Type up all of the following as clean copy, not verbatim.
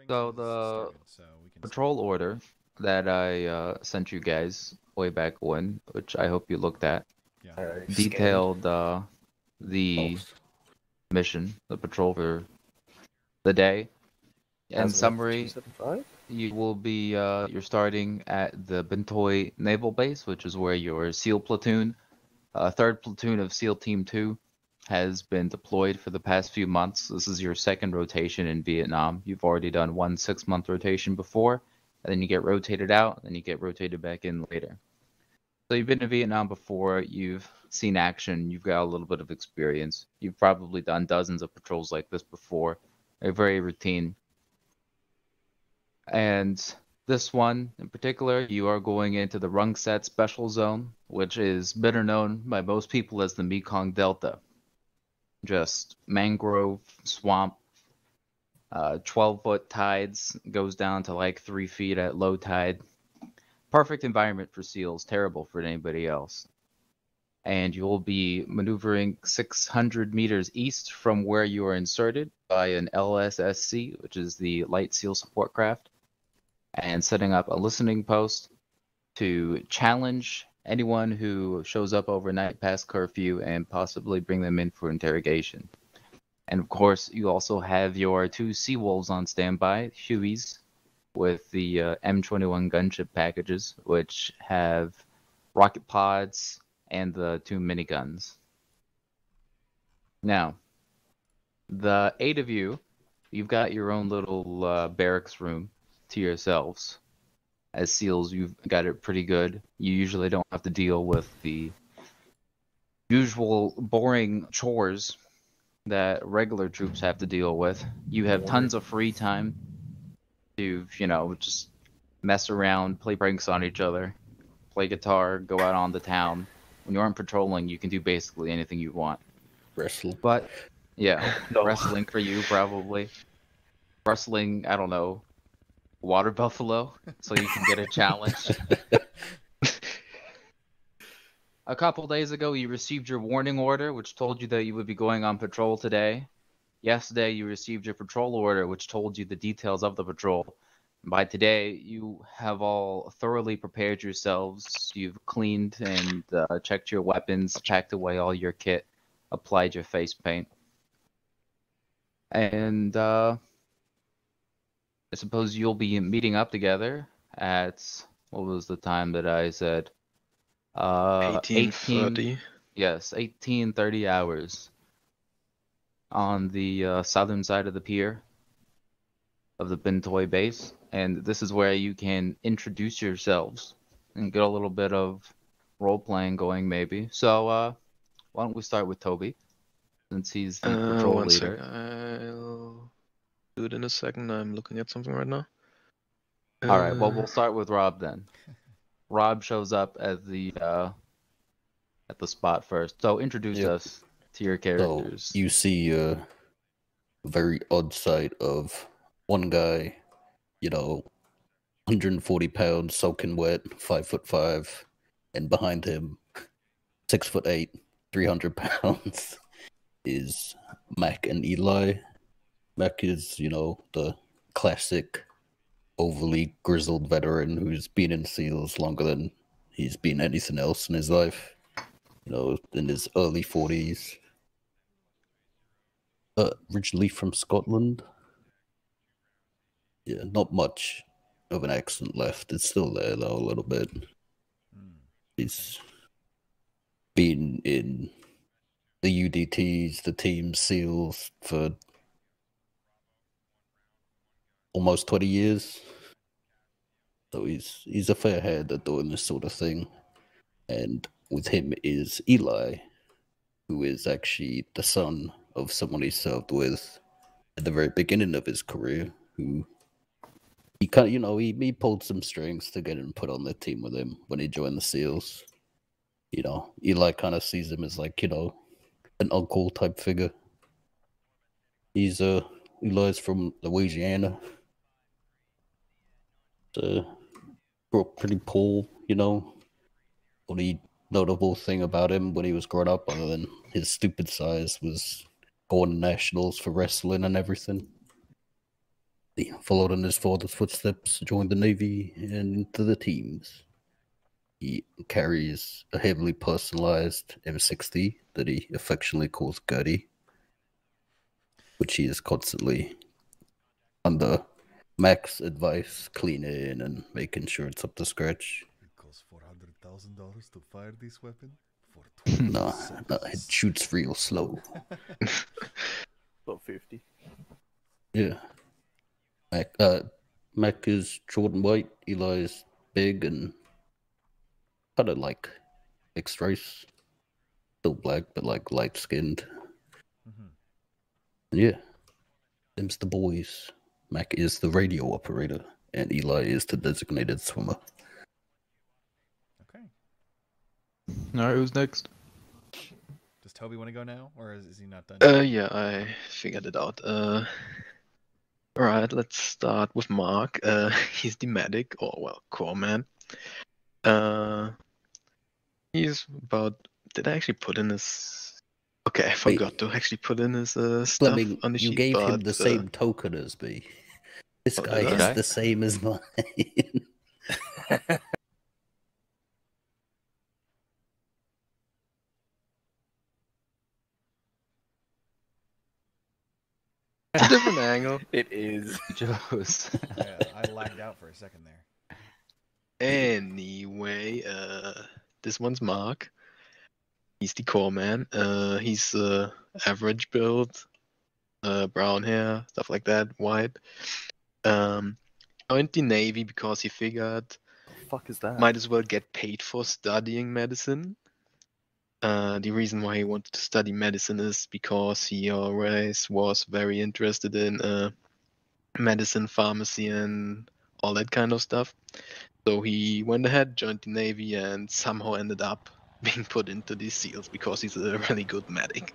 So the patrol order that I sent you guys way back when, which I hope you looked at, Scanned. detailed the mission, the patrol for the day. In Azimuth summary, 275? you will be you're starting at the Bentoy Naval Base, which is where your SEAL platoon, third platoon of SEAL Team 2, has been deployed for the past few months. This is your second rotation in Vietnam. You've already done one 6-month rotation before, and then you get rotated out, and then you get rotated back in later. So you've been to Vietnam before, you've seen action, you've got a little bit of experience. You've probably done dozens of patrols like this before. They're very routine. And this one in particular, you are going into the Rungset Special Zone, which is better known by most people as the Mekong Delta. Just mangrove swamp, 12-foot tides, goes down to like 3 feet at low tide. Perfect environment for SEALs, terrible for anybody else. And you'll be maneuvering 600 meters east from where you are inserted by an LSSC, which is the Light SEAL Support Craft, and setting up a listening post to challenge anyone who shows up overnight past curfew and possibly bring them in for interrogation. And of course, you also have your 2 Seawolves on standby, Hueys, with the M21 gunship packages, which have rocket pods and the 2 miniguns. Now, the 8 of you, you've got your own little barracks room to yourselves. As SEALs, you've got it pretty good. You usually don't have to deal with the usual boring chores that regular troops have to deal with. You have tons of free time to, just mess around, play pranks on each other, play guitar, go out on the town. When you aren't patrolling, you can do basically anything you want. Wrestle. But, yeah, No. wrestling for you, probably. Wrestling, I don't know, water buffalo, so you can get a challenge. A couple days ago, you received your warning order, which told you that you would be going on patrol today. Yesterday, you received your patrol order, which told you the details of the patrol. By today, you have all thoroughly prepared yourselves. You've cleaned and checked your weapons, packed away all your kit, applied your face paint. And I suppose you'll be meeting up together at, what was the time that I said? 18:30. Yes, 18:30 hours on the southern side of the pier of the Bentoy base. And this is where you can introduce yourselves and get a little bit of role-playing going, maybe. So, why don't we start with Tobi, since he's the patrol One leader. sec. I'll do it in a second. I'm looking at something right now. All right, well, we'll start with Rob then. Rob shows up at the spot first. So introduce us to your characters. So you see a very odd sight of one guy, 140 pounds, soaking wet, 5'5", and behind him, 6'8", 300 pounds, is Mac and Eli. Mac is, the classic overly grizzled veteran who's been in SEALs longer than he's been anything else in his life. In his early 40s. Originally from Scotland. Yeah, not much of an accent left. It's still there, though, a little bit. He's been in the UDTs, the Team SEALs, for almost 20 years. So he's a fair hand at doing this sort of thing. And with him is Eli, who is actually the son of someone he served with at the very beginning of his career, who he kind of, he pulled some strings to get him put on the team with him when he joined the SEALs. Eli kind of sees him as like, an uncle type figure. Eli's from Louisiana. Grew up pretty poor, Only notable thing about him when he was growing up, other than his stupid size, was going to nationals for wrestling and everything. He followed in his father's footsteps, joined the Navy, and into the teams. He carries a heavily personalized M60 that he affectionately calls Gertie, which he is constantly under Mac's advice, cleaning and making sure it's up to scratch. It costs $400,000 to fire this weapon for No, 20 no, it shoots real slow. About 50. Yeah. Mac is short and white. Eli is big and kind of like mixed race. Still black, but like light skinned. Yeah. Them's the boys. Mac is the radio operator, and Eli is the designated swimmer. Okay. All right, who's next? Does Tobi want to go now, or is he not done? Yeah, I figured it out. Alright, let's start with Mark. He's the medic, or well, core man. He's about. Did I actually put in his? Okay, I forgot to actually put in his stuff Fleming, on the sheet. you gave him the but, same token as me. This guy did is I? the same as mine. It's a different angle. It is. Joe's. Yeah, I lagged out for a second there. Anyway, this one's Mark. He's the core man. He's average build, brown hair, stuff like that, white. Joined the Navy because he figured The fuck is that? might as well get paid for studying medicine. The reason why he wanted to study medicine is because he always was very interested in medicine, pharmacy, and all that kind of stuff. So he went ahead, joined the Navy, and somehow ended up being put into these SEALs because he's a really good medic.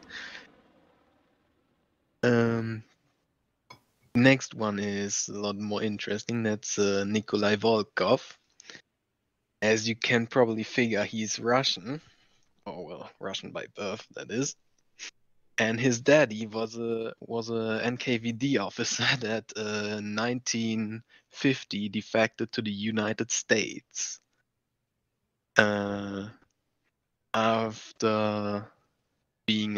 Next one is a lot more interesting. That's Nikolai Volkov. As you can probably figure, he's Russian. Oh well, Russian by birth, that is. And his daddy was a NKVD officer that 1950 defected to the United States. After being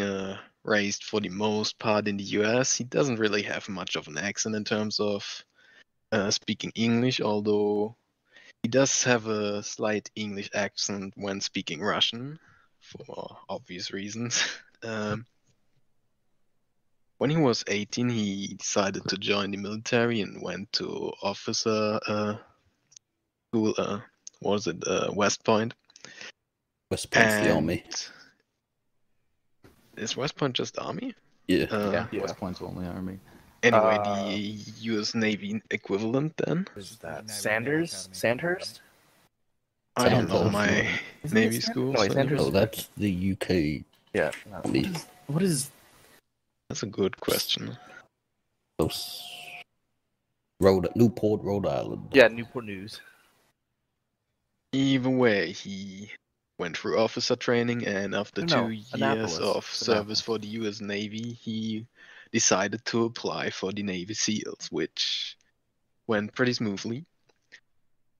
raised for the most part in the US, he doesn't really have much of an accent in terms of speaking English, although he does have a slight English accent when speaking Russian, for obvious reasons. When he was 18, he decided to join the military and went to officer school. Was it West Point? West Point's the army. Is West Point just army? Yeah. Yeah, West Point's only army. Anyway, the U.S. Navy equivalent then? Is that Sanders? Sandhurst? I don't know Sandhurst, my yeah. Isn't it Navy Sand- school. no, wait, so- Sandhurst- Oh, that's the UK. Yeah. Me. What is? That's a good question. Close. Newport, Rhode Island. Yeah, Newport News. Either way, he went through officer training, and after No, 2 years Annapolis. of service Annapolis. for the U.S. Navy, he decided to apply for the Navy SEALs, which went pretty smoothly.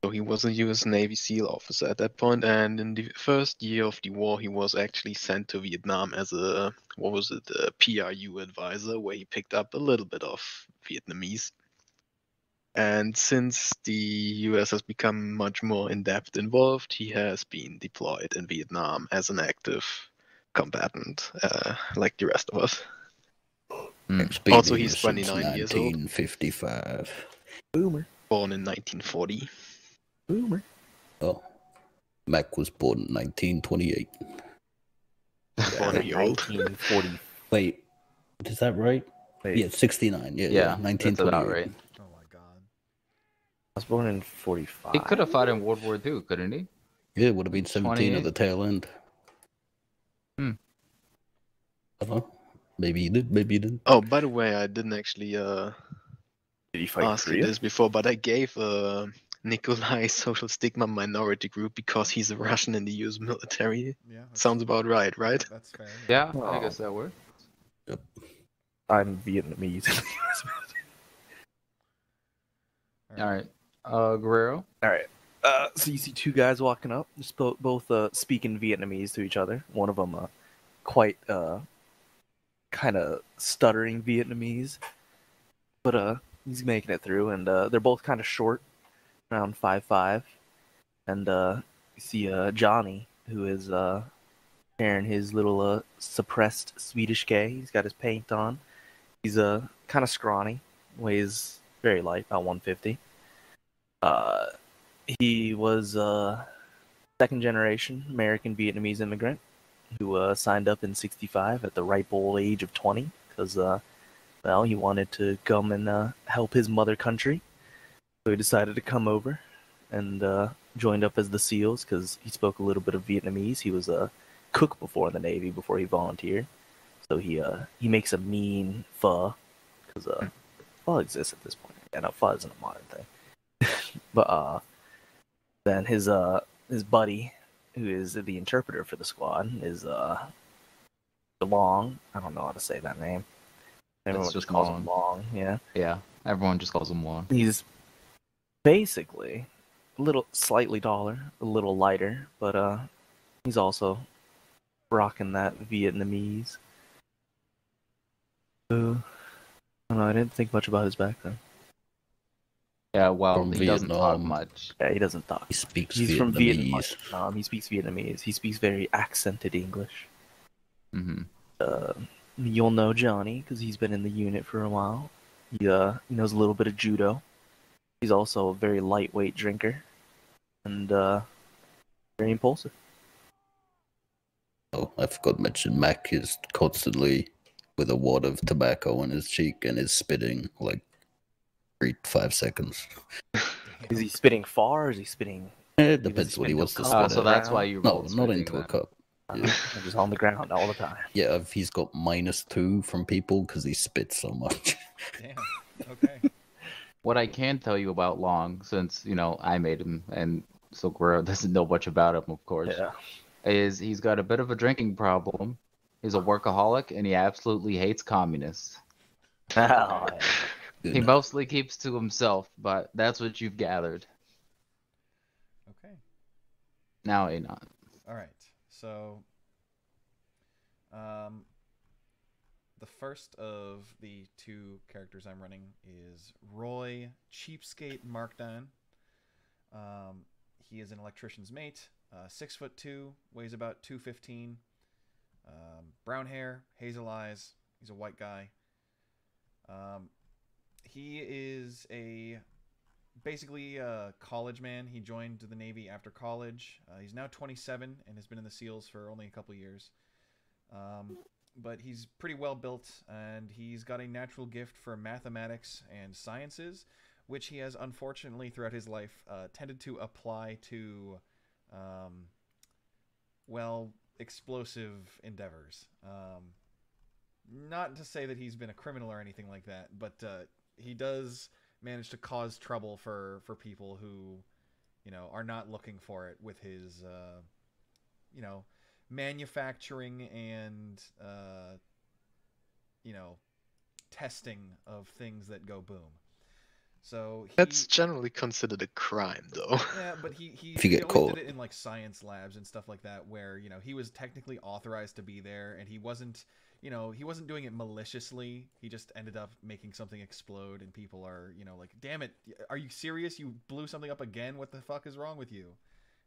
So he was a U.S. Navy SEAL officer at that point, and in the first year of the war, he was actually sent to Vietnam as a PRU advisor, where he picked up a little bit of Vietnamese. And since the US has become much more in-depth involved, he has been deployed in Vietnam as an active combatant, like the rest of us. Been Also, here he's 29 since years old. 1955. Boomer. Born in 1940. Boomer. Oh, Mac was born in 1928. Born to be old. 1940. Wait, is that right? Wait, Yeah, 69. Yeah, Yeah, 1928. that's about right. Oh my god. I was born in 45. He could have fought in World War II, couldn't he? Yeah, it would have been 17 at 28? the tail end. I don't know. Maybe he did, maybe he didn't. Oh, by the way, I didn't actually Did he fight ask you Korea? this before, but I gave Nikolai social stigma minority group because he's a Russian in the US military. Yeah. Sounds about right, right? That's fair. Yeah, I Oh. guess that works. I'm Vietnamese. All right. Guerrero. All right. So you see two guys walking up, just both speaking Vietnamese to each other. One of them quite kind of stuttering Vietnamese, but he's making it through. And they're both kind of short, around 5'5". And you see Johnny, who is sharing his little suppressed Swedish K. He's got his paint on. He's kind of scrawny, weighs very light, about 150. He was second generation American Vietnamese immigrant who signed up in '65 at the ripe old age of 20 because, well, he wanted to come and help his mother country. So he decided to come over and joined up as the SEALs because he spoke a little bit of Vietnamese. He was a cook before in the Navy before he volunteered. So he makes a mean pho because pho exists at this point. Yeah, no, pho isn't a modern thing. But then his buddy, who is the interpreter for the squad, is Long. I don't know how to say that name. Everyone just calls him Long. Yeah. Yeah. Everyone just calls him Long. He's basically a little slightly taller, a little lighter, but he's also rocking that Vietnamese. So, I don't know, I didn't think much about his background. Yeah, well, From he doesn't talk Vietnam. much. Yeah, he doesn't talk. He speaks He's Vietnamese. from Vietnam. He speaks Vietnamese. He speaks very accented English. Mm-hmm. You'll know Johnny because he's been in the unit for a while. He knows a little bit of judo. He's also a very lightweight drinker and very impulsive. Oh, I forgot to mention Mac is constantly with a wad of tobacco on his cheek and is spitting like 5 seconds. Is he spitting far or is he spitting? It depends what he wants to spit. So that's why you No, rolled not spitting into a then. cup. Yeah. Just on the ground all the time. Yeah, he's got -2 from people because he spits so much. Damn. Okay. What I can tell you about Long, since, I made him, and so Guerrero doesn't know much about him, of course, Yeah. is he's got a bit of a drinking problem. He's a workaholic, and he absolutely hates communists. Oh, yeah. Good He enough. mostly keeps to himself, but that's what you've gathered. Okay. Now, Anon. All right. So, the first of the two characters I'm running is Roy Cheapskate Markdown. He is an electrician's mate, 6'2", weighs about 215, brown hair, hazel eyes. He's a white guy. He is basically a college man. He joined the Navy after college. He's now 27 and has been in the SEALs for only a couple years. But he's pretty well built, and he's got a natural gift for mathematics and sciences, which he has unfortunately throughout his life tended to apply to, explosive endeavors. Not to say that he's been a criminal or anything like that, but he does manage to cause trouble for people who, are not looking for it with his, manufacturing and, testing of things that go boom. So That's generally considered a crime, though. yeah, but he If you get always caught. did it in like science labs and stuff like that, where he was technically authorized to be there, and he wasn't doing it maliciously. He just ended up making something explode, and people are like, "Damn it, are you serious? You blew something up again? What the fuck is wrong with you?"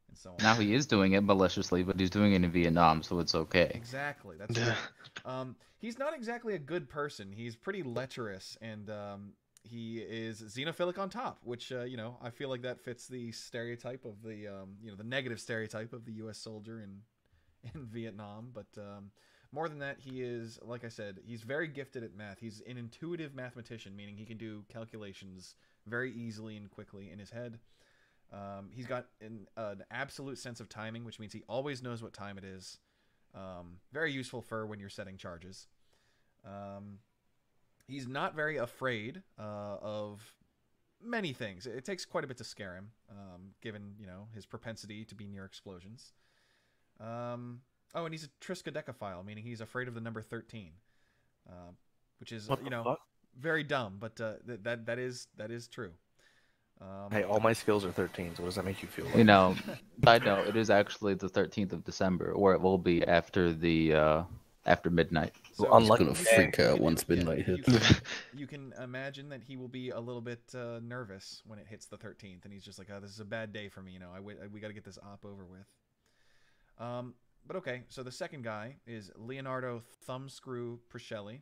And so on. Now he is doing it maliciously, but he's doing it in Vietnam, so it's okay. Exactly. That's right. He's not exactly a good person. He's pretty lecherous, and he is xenophilic on top, which I feel like that fits the stereotype of the the negative stereotype of the U.S. soldier in Vietnam. But more than that, he is, like I said, he's very gifted at math. He's an intuitive mathematician, meaning he can do calculations very easily and quickly in his head. He's got an absolute sense of timing, which means he always knows what time it is. Very useful for when you're setting charges. He's not very afraid of many things. It takes quite a bit to scare him, given his propensity to be near explosions. And he's a triskaidekaphile, meaning he's afraid of the number 13, which is What the fuck? very dumb, but that is true. Hey, all my skills are 13s. What does that make you feel like? You know, side note, it is actually the 13th of December, or it will be after the after midnight. So Well, He's unlucky. gonna you freak can- out once midnight you hits. you can imagine that he will be a little bit nervous when it hits the 13th, and he's just like, "Oh, this is a bad day for me. You know, we got to get this op over with." But okay, so the second guy is Leonardo Thumbscrew Priscelli.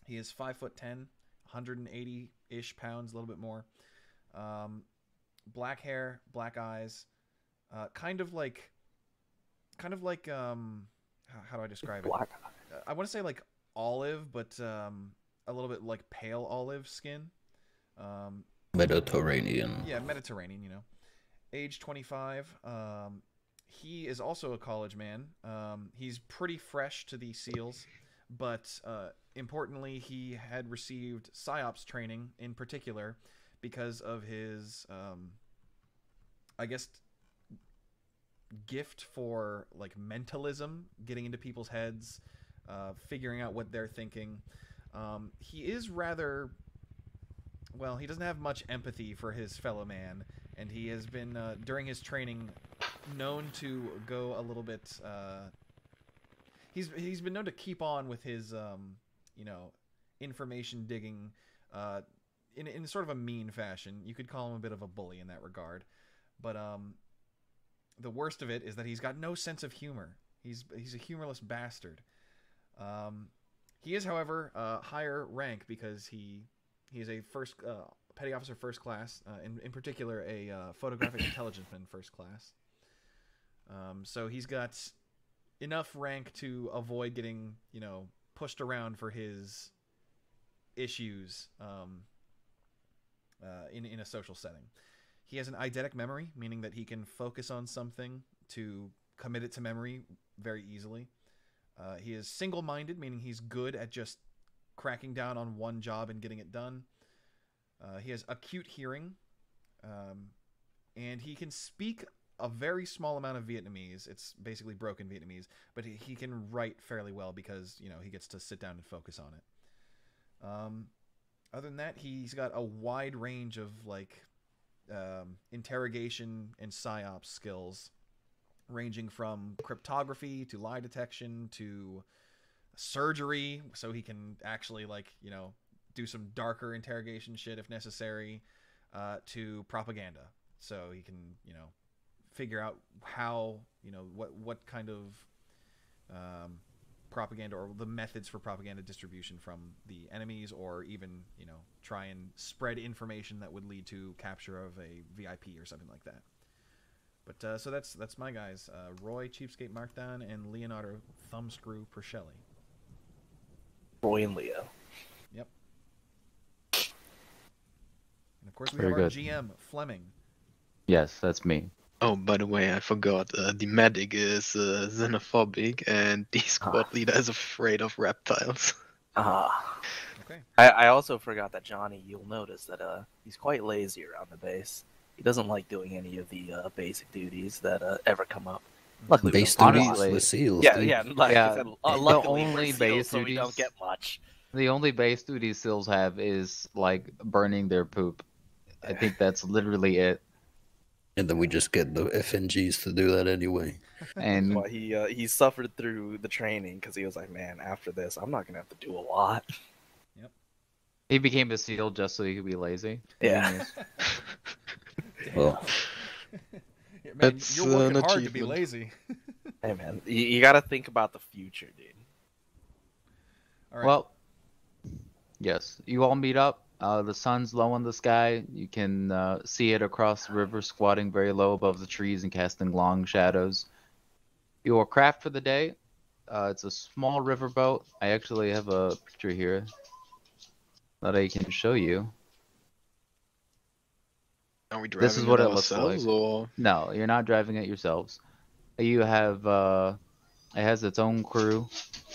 He is 5'10", 180-ish pounds, a little bit more. Black hair, black eyes, kind of like how do I describe it? Black. I want to say like olive, but a little bit like pale olive skin. Mediterranean. Yeah, Mediterranean, you know. Age 25. He is also a college man. He's pretty fresh to the SEALs, but importantly, he had received PSYOPs training in particular because of his, I guess, gift for like mentalism, getting into people's heads, figuring out what they're thinking. He is rather, well, he doesn't have much empathy for his fellow man, and he has been during his training known to go a little bit. He's been known to keep on with his you know, information digging in sort of a mean fashion. You could call him a bit of a bully in that regard, but the worst of it is that he's got no sense of humor. He's a humorless bastard. He is, however, higher rank because he is a first petty officer first class, in particular a photographic intelligence man first class. So he's got enough rank to avoid getting, you know, pushed around for his issues in a social setting. He has an eidetic memory, meaning that he can focus on something to commit it to memory very easily. He is single-minded, meaning he's good at just cracking down on one job and getting it done. He has acute hearing, and he can speak a very small amount of Vietnamese. It's basically broken Vietnamese, but he can write fairly well because, you know, he gets to sit down and focus on it. Other than that, he's got a wide range of like interrogation and PSYOPs skills, ranging from cryptography to lie detection to surgery, so he can actually, like, you know, do some darker interrogation shit if necessary, to propaganda, so he can, you know, figure out how, you know, what kind of propaganda or the methods for propaganda distribution from the enemies, or even, you know, try and spread information that would lead to capture of a VIP or something like that. But so that's my guys, Roy Cheapskate Markdown and Leonardo Thumbscrew Priscelli. Roy and Leo. Yep. And of course we Very have our good. GM Fleming. Yes, that's me. Oh, by the way, I forgot. The medic is xenophobic, and the squad leader is afraid of reptiles. Okay. I also forgot that Johnny, you'll notice that he's quite lazy around the base. He doesn't like doing any of the basic duties that ever come up. Luckily, we Base don't- duties honestly- with SEAls. Yeah, dude. yeah. Like I Yeah, said, the luckily only we're base SEAls, so we duties- don't get much. The only base duty SEALs have is like burning their poop. I think that's literally it. And then we just get the FNGs to do that anyway. And Well, he suffered through the training because he was like, man, after this, I'm not gonna have to do a lot. he became a SEAL just so he could be lazy. Yeah. Genius. Well, Yeah, man, That's you're working an hard to be achievement. lazy. Hey man, you got to think about the future, dude. All right. Well, yes, you all meet up. The sun's low in the sky. You can see it across the river, squatting very low above the trees and casting long shadows. Your craft for the day, it's a small riverboat. I actually have a picture here that I can show you. Are we driving This is what it it looks ourselves, like. or No, you're not driving it yourselves. You have, it has its own crew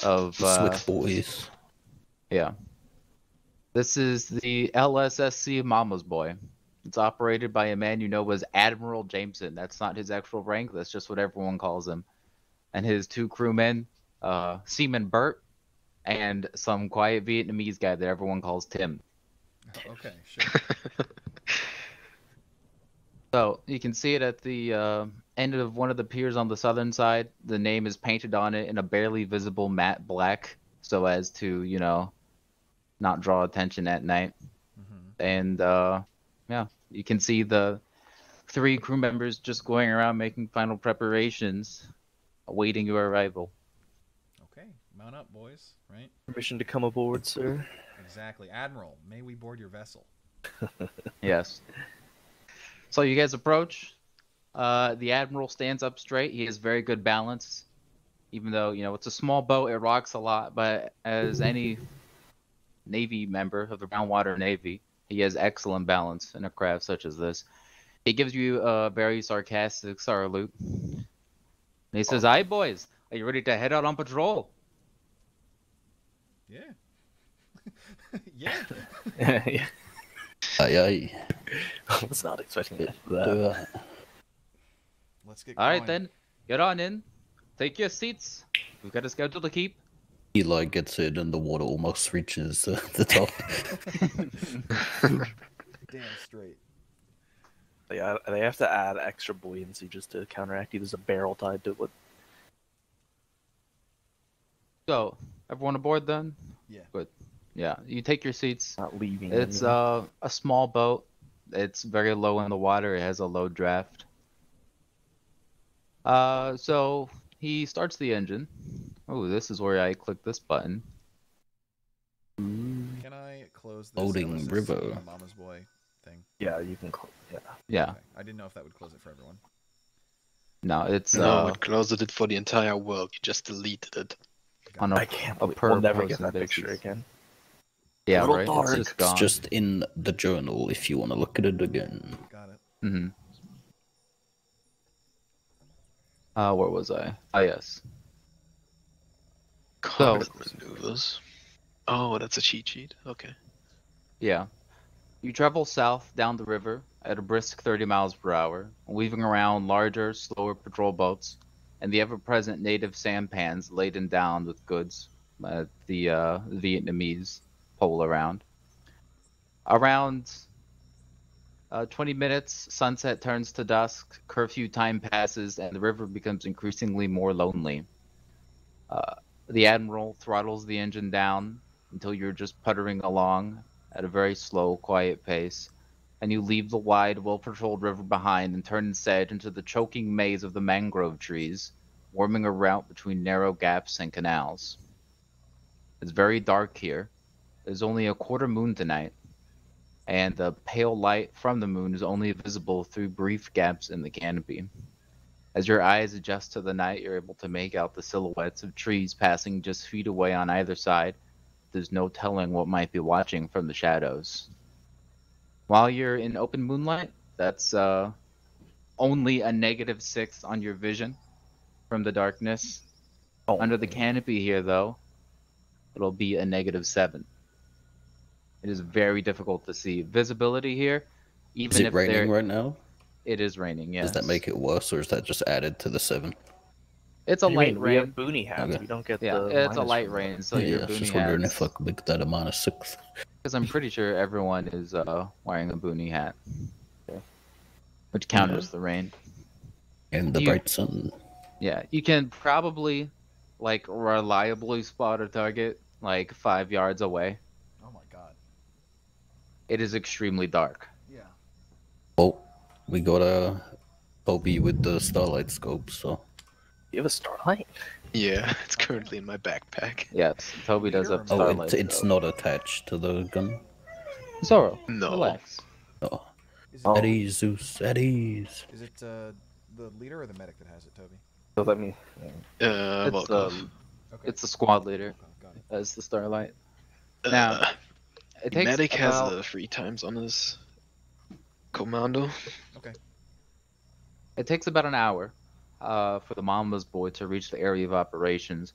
of, Switch boys. yeah. This is the LSSC Mama's Boy. It's operated by a man you know as Admiral Jameson. That's not his actual rank. That's just what everyone calls him. And his two crewmen, Seaman Bert and some quiet Vietnamese guy that everyone calls Tim. Okay, sure. So you can see it at the end of one of the piers on the southern side. The name is painted on it in a barely visible matte black, so as to, not draw attention at night. Mm-hmm. And yeah, you can see the 3 crew members just going around making final preparations, awaiting your arrival. Okay, mount up, boys. Right? Permission to come aboard, sir. Exactly, Admiral. May we board your vessel? Yes. So you guys approach. The Admiral stands up straight. He has very good balance. Even though, it's a small boat, it rocks a lot. But as any Navy member of the Brownwater Navy, he has excellent balance in a craft such as this. He gives you a very sarcastic salute. And he says, "Aye, boys, are you ready to head out on patrol?" Yeah. Yeah. Yeah. Aye, aye. I was not expecting that. Let's get All right, going. then. Get on in. Take your seats. We've got a schedule to keep. Eli gets in and the water almost reaches the top. Damn straight. They have to add extra buoyancy just to counteract it. There's a barrel tied to it. So, everyone aboard then? Yeah. Good. Yeah, you take your seats. Not leaving. It's a small boat. It's very low in the water. It has a low draft. So he starts the engine. Oh, this is where I click this button. Can I close this? Loading That was river. a Mama's Boy thing. Yeah, you can. Yeah. Yeah. Okay. I didn't know if that would close it for everyone. No, it's No, it closed it for the entire world. You just deleted it. on I a can't. a We'll per never get person that picture basis. again. Yeah, Little right. dark. It's just It's gone. just in the journal if you want to look at it again. Got it. Mm-hmm. Where was I? Ah, yes. Combat maneuvers. Oh, that's a cheat sheet. Okay. Yeah. You travel south down the river at a brisk 30 miles per hour, weaving around larger, slower patrol boats and the ever-present native sampans laden down with goods the Vietnamese pole around. Around 20 minutes, sunset turns to dusk, curfew time passes, and the river becomes increasingly more lonely. The Admiral throttles the engine down until you're just puttering along at a very slow, quiet pace, and you leave the wide, well-patrolled river behind and turn instead into the choking maze of the mangrove trees, forming a route between narrow gaps and canals. It's very dark here. There's only a quarter moon tonight, and the pale light from the moon is only visible through brief gaps in the canopy. As your eyes adjust to the night, you're able to make out the silhouettes of trees passing just feet away on either side. There's no telling what might be watching from the shadows. While you're in open moonlight, that's only a -6 on your vision from the darkness. Oh, Under the canopy here, though, it'll be a -7. It is very difficult to see. Visibility here, even Is it if raining right now? it is raining, yes. Does that make it worse, or is that just added to the 7? It's a What do you light mean? We have rain. boonie hats. Okay. We don't get Yeah, the. it's a minus light from that. rain, so Yeah, your I was boonie just wondering if I hats. could make that a -6. Because I'm pretty sure everyone is wearing a boonie hat, Okay. which counters the rain. And the You- bright sun. Yeah, you can probably reliably spot a target 5 yards away. Oh my god. It is extremely dark. Yeah. Oh, we got a Tobi with the starlight scope, so You have a starlight? Yeah, it's currently in my backpack. Yes, Toby does have Oh, starlight. it's not attached to the gun. Zoro, No. relax. Oh, Is it, Oh. at ease, Zeus, at ease. is it the leader or the medic that has it, Toby? So that means. It's Welcome. Okay. it's the squad leader Okay, got it. as the starlight. Now, Uh, It takes Medic about, has 3 times on his commando. It takes about an hour for the Mama's boy to reach the area of operations,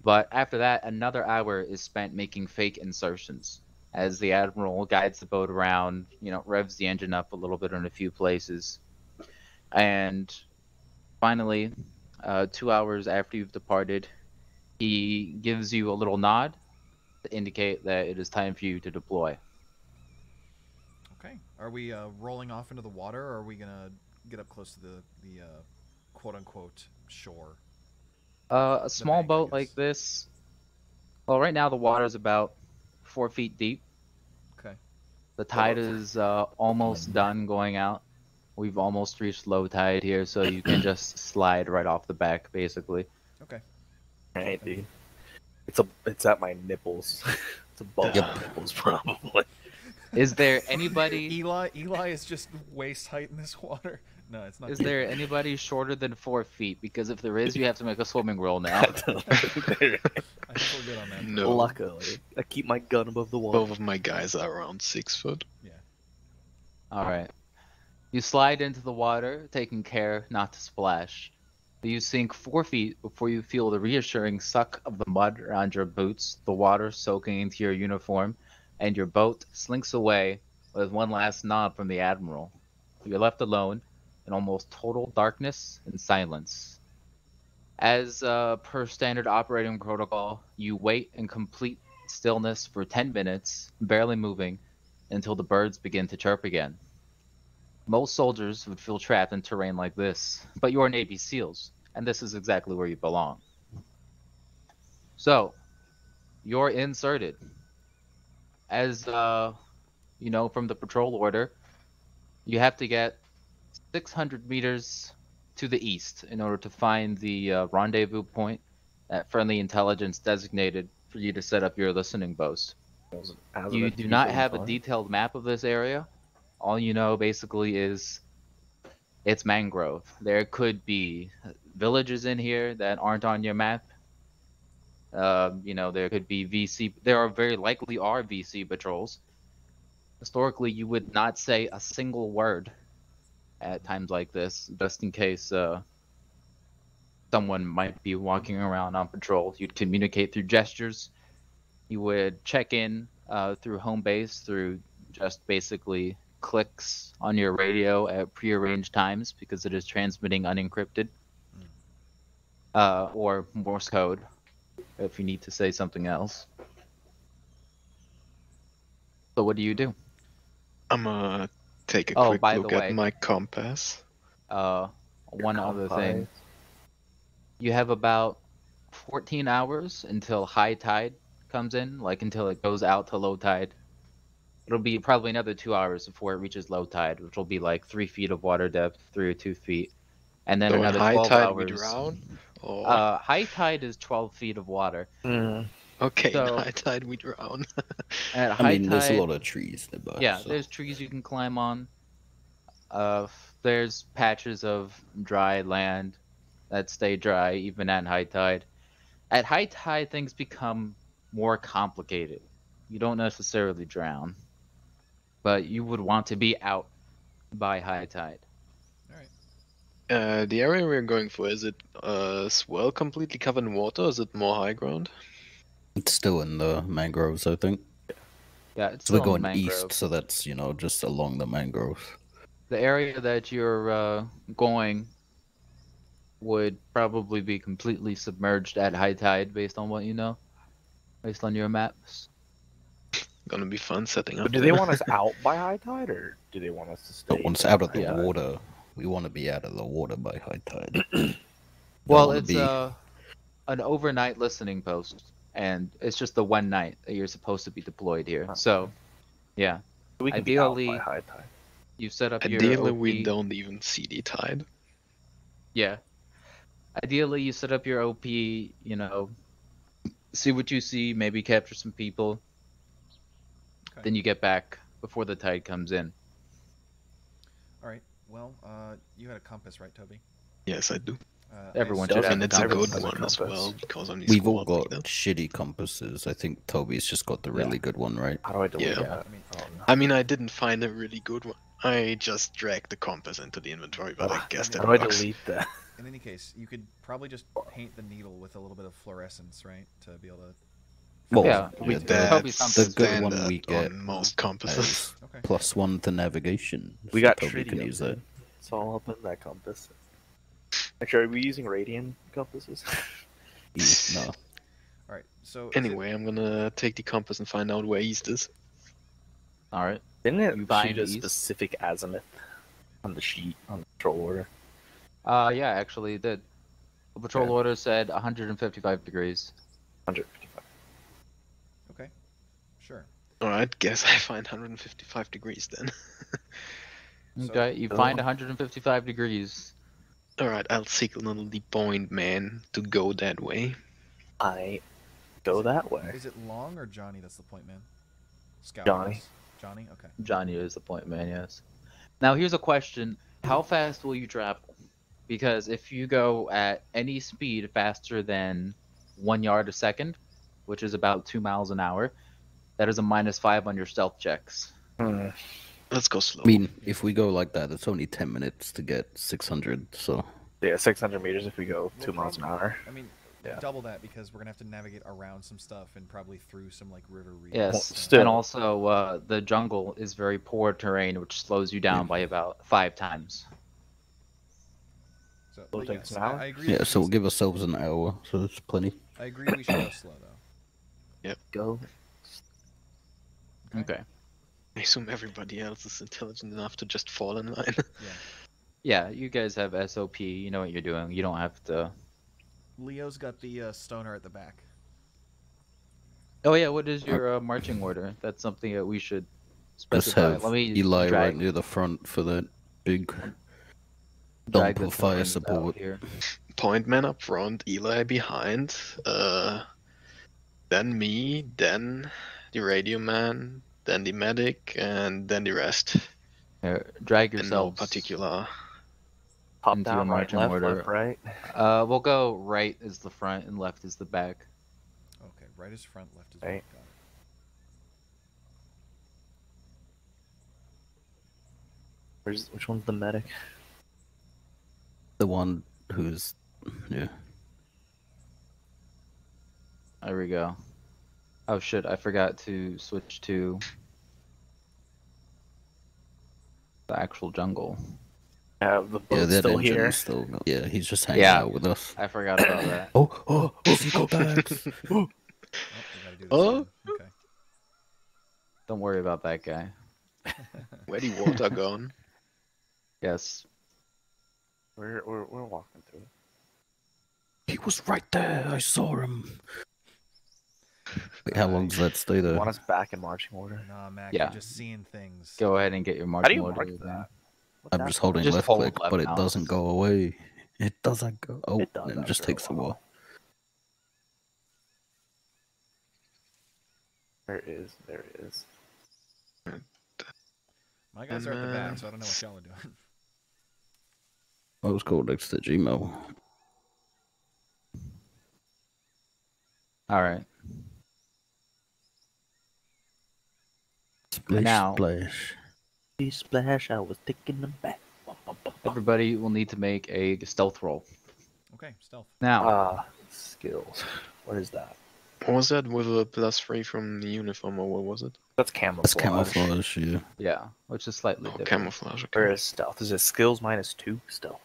but after that, another hour is spent making fake insertions as the Admiral guides the boat around, revs the engine up a little bit in a few places. And finally, 2 hours after you've departed, he gives you a little nod to indicate that it is time for you to deploy. Okay. Are we rolling off into the water, or are we gonna get up close to the quote unquote shore? A small bank, I boat like guess. this. Well, right now the water is about 4 feet deep. Okay. The tide is almost done going out. We've almost reached low tide here, so you can just slide right off the back, basically. Okay. Right, dude. It's at my nipples. It's above my nipples, probably. Is there anybody? Eli is just waist height in this water. No, it's not. Is there anybody shorter than 4 feet? Because if there is, you have to make a swimming roll now. I think we're good on that. No. Luckily, I keep my gun above the water. Both of my guys are around 6 foot. Yeah. All right. You slide into the water, taking care not to splash. You sink 4 feet before you feel the reassuring suck of the mud around your boots, the water soaking into your uniform, and your boat slinks away with one last nod from the Admiral. You're left alone in almost total darkness and silence. As per standard operating protocol, you wait in complete stillness for 10 minutes, barely moving, until the birds begin to chirp again. Most soldiers would feel trapped in terrain like this, but you're Navy SEALs, and this is exactly where you belong. So, you're inserted. As, you know, from the patrol order, you have to get 600 meters to the east in order to find the rendezvous point that friendly intelligence designated for you to set up your listening post. You do not have a detailed map of this area. All you know basically is it's mangrove. There could be villages in here that aren't on your map. You know, there could be VC. There are very likely are VC patrols. Historically, you would not say a single word at times like this, just in case someone might be walking around on patrol. You'd communicate through gestures. You would check in through home base through just basically clicks on your radio at prearranged times because it is transmitting unencrypted, or Morse code if you need to say something else. So what do you do? I'm gonna take a quick by the look way, at my compass. One other thing. You have about 14 hours until high tide comes in, like until it goes out to low tide. It'll be probably another 2 hours before it reaches low tide, which will be like 3 feet of water depth, 3 or 2 feet. And then So another high 12 tide hours. we drown? Or... high tide is 12 feet of water. Okay, So, high tide we drown. At high tide, there's a lot of trees nearby. Yeah, so. there's trees you can climb on. There's patches of dry land that stay dry even at high tide. At high tide, things become more complicated. You don't necessarily drown, but you would want to be out by high tide. The area we're going for, is it swell completely covered in water, or is it more high ground? It's still in the mangroves, I think. Yeah, it's So we're still in the going east, mangrove. so that's, just along the mangroves. The area that you're going would probably be completely submerged at high tide based on what you know, based on your maps. Gonna be fun setting up. But do they want us out by high tide, or do they want us to stay? But once out of the Yeah. water, we want to be out of the water by high tide. Well, it's an overnight listening post, and it's just the one night that you're supposed to be deployed here. So, yeah. We can Ideally, be out by high tide. You set up your Ideally, OP. we don't even see the tide. Yeah. Ideally, you set up your OP, see what you see, maybe capture some people. Okay. Then you get back before the tide comes in. All right. Well, you had a compass, right, Toby? Yes, I do. Everyone should have And a it's a good compass. one as well, because I'm the We've all squad got leader. shitty compasses. I think Toby's just got the really good one, right? How do I delete Yeah. that? I mean, I didn't find a really good one. I just dragged the compass into the inventory, but I guess that How do I works. delete that? In any case, you could probably just paint the needle with a little bit of fluorescence, right, to be able to. Well, Yeah, That's something. the good one standard we get on most compasses. has Okay. +1 to navigation. We so got Toby can tritium, use that. dude. It's all up in that compass. Actually, are we using radian compasses? No. All right. So Anyway, I'm gonna take the compass and find out where east is. All right. Didn't it You shoot find a east. specific azimuth on the sheet on the patrol order? Yeah, actually, it did. The patrol Okay. order said 155 degrees. 155. Okay, sure. Alright, guess I find 155 degrees then. So- Okay, you find 155 degrees. Alright, I'll signal the point man to go that way. I go that way. Is it Long or Johnny that's the point man? Scout. Johnny. Yes. Johnny? Okay. Johnny is the point man, yes. Now, here's a question. How fast will you travel? Because if you go at any speed faster than 1 yard a second, which is about 2 miles an hour, that is a -5 on your stealth checks. Let's go slow. I mean, if we go like that, it's only 10 minutes to get 600, so... Yeah, 600 meters if we go 2 miles an hour. I mean, Yeah. double that because we're gonna have to navigate around some stuff and probably through some like river regions. Yes, still. and also the jungle is very poor terrain, which slows you down by about 5 times. So, Will but take yes, us an hour? I agree. Yeah, we so we'll should- give ourselves an hour, so it's plenty. I agree. We should go slow though. Go. Okay. I assume everybody else is intelligent enough to just fall in line. Yeah, you guys have SOP. You know what you're doing. You don't have to. Leo's got the stoner at the back. Oh yeah, what is your marching order? That's something that we should Just specify. have Let me Eli drag, right near the front for that big drag dump the of fire tokens out support. here. Point man up front, Eli behind, then me, then the radio man, then the medic, and then the rest. Here, drag In no yourselves. particular. Top Into your down, right, marching left, order. left, right. We'll go right is the front and left is the back. Okay, right is front, left is Right. back. Got it. Which one's the medic? The one who's... yeah. There we go. Oh shit, I forgot to switch to the actual jungle. The Yeah, boat's that still engine here. is still... Yeah, he's just hanging Yeah. out with us. I forgot about that. Oh, vehicle bags! Oh, we gotta do this Oh. again. Okay. Don't worry about that guy. Where the water gone? Yes. We're walking through. He was right there, I saw him. Wait, how long does that stay You there? want us back in marching order? Nah, Mac, Yeah. you're just seeing things. Go ahead and get your How do marching you order. mark then. that? What's I'm that just for? holding Just left hold click, left but it mouse. doesn't go away. It doesn't go... Oh, It does and it just after a takes a while. while. There it is. There it is. My guys are at the back, so I don't know what y'all are doing. I was called next to Gmail. All right. Splish, Now- splash. Splash! I was taking them back. Everybody will need to make a stealth roll. Okay, stealth. Now, Skills. What is that? What was that with a +3 from the uniform, or what was it? That's camouflage. That's camouflage, yeah. yeah, which is slightly Oh, different. camouflage, Where okay. is stealth? Is it skills -2 stealth?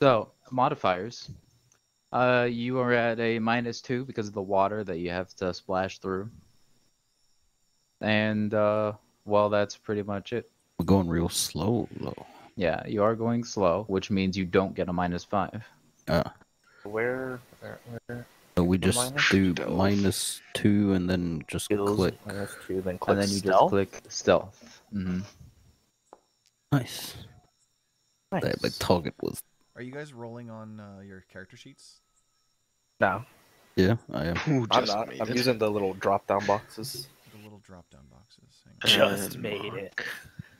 So, modifiers. You are at a -2 because of the water that you have to splash through. And, well, that's pretty much it. We're going real slow, though. Yeah, you are going slow, which means you don't get a -5. Where? So we The just minus do stealth. -2 and then just Skills click. -2, then click And then you stealth. just click stealth. Nice. Nice. That like target was... Are you guys rolling on your character sheets? No, Yeah, I am. Who I'm just not. made I'm it? using the little drop-down boxes. The little drop-down boxes. Hang on. Just And made mark. it.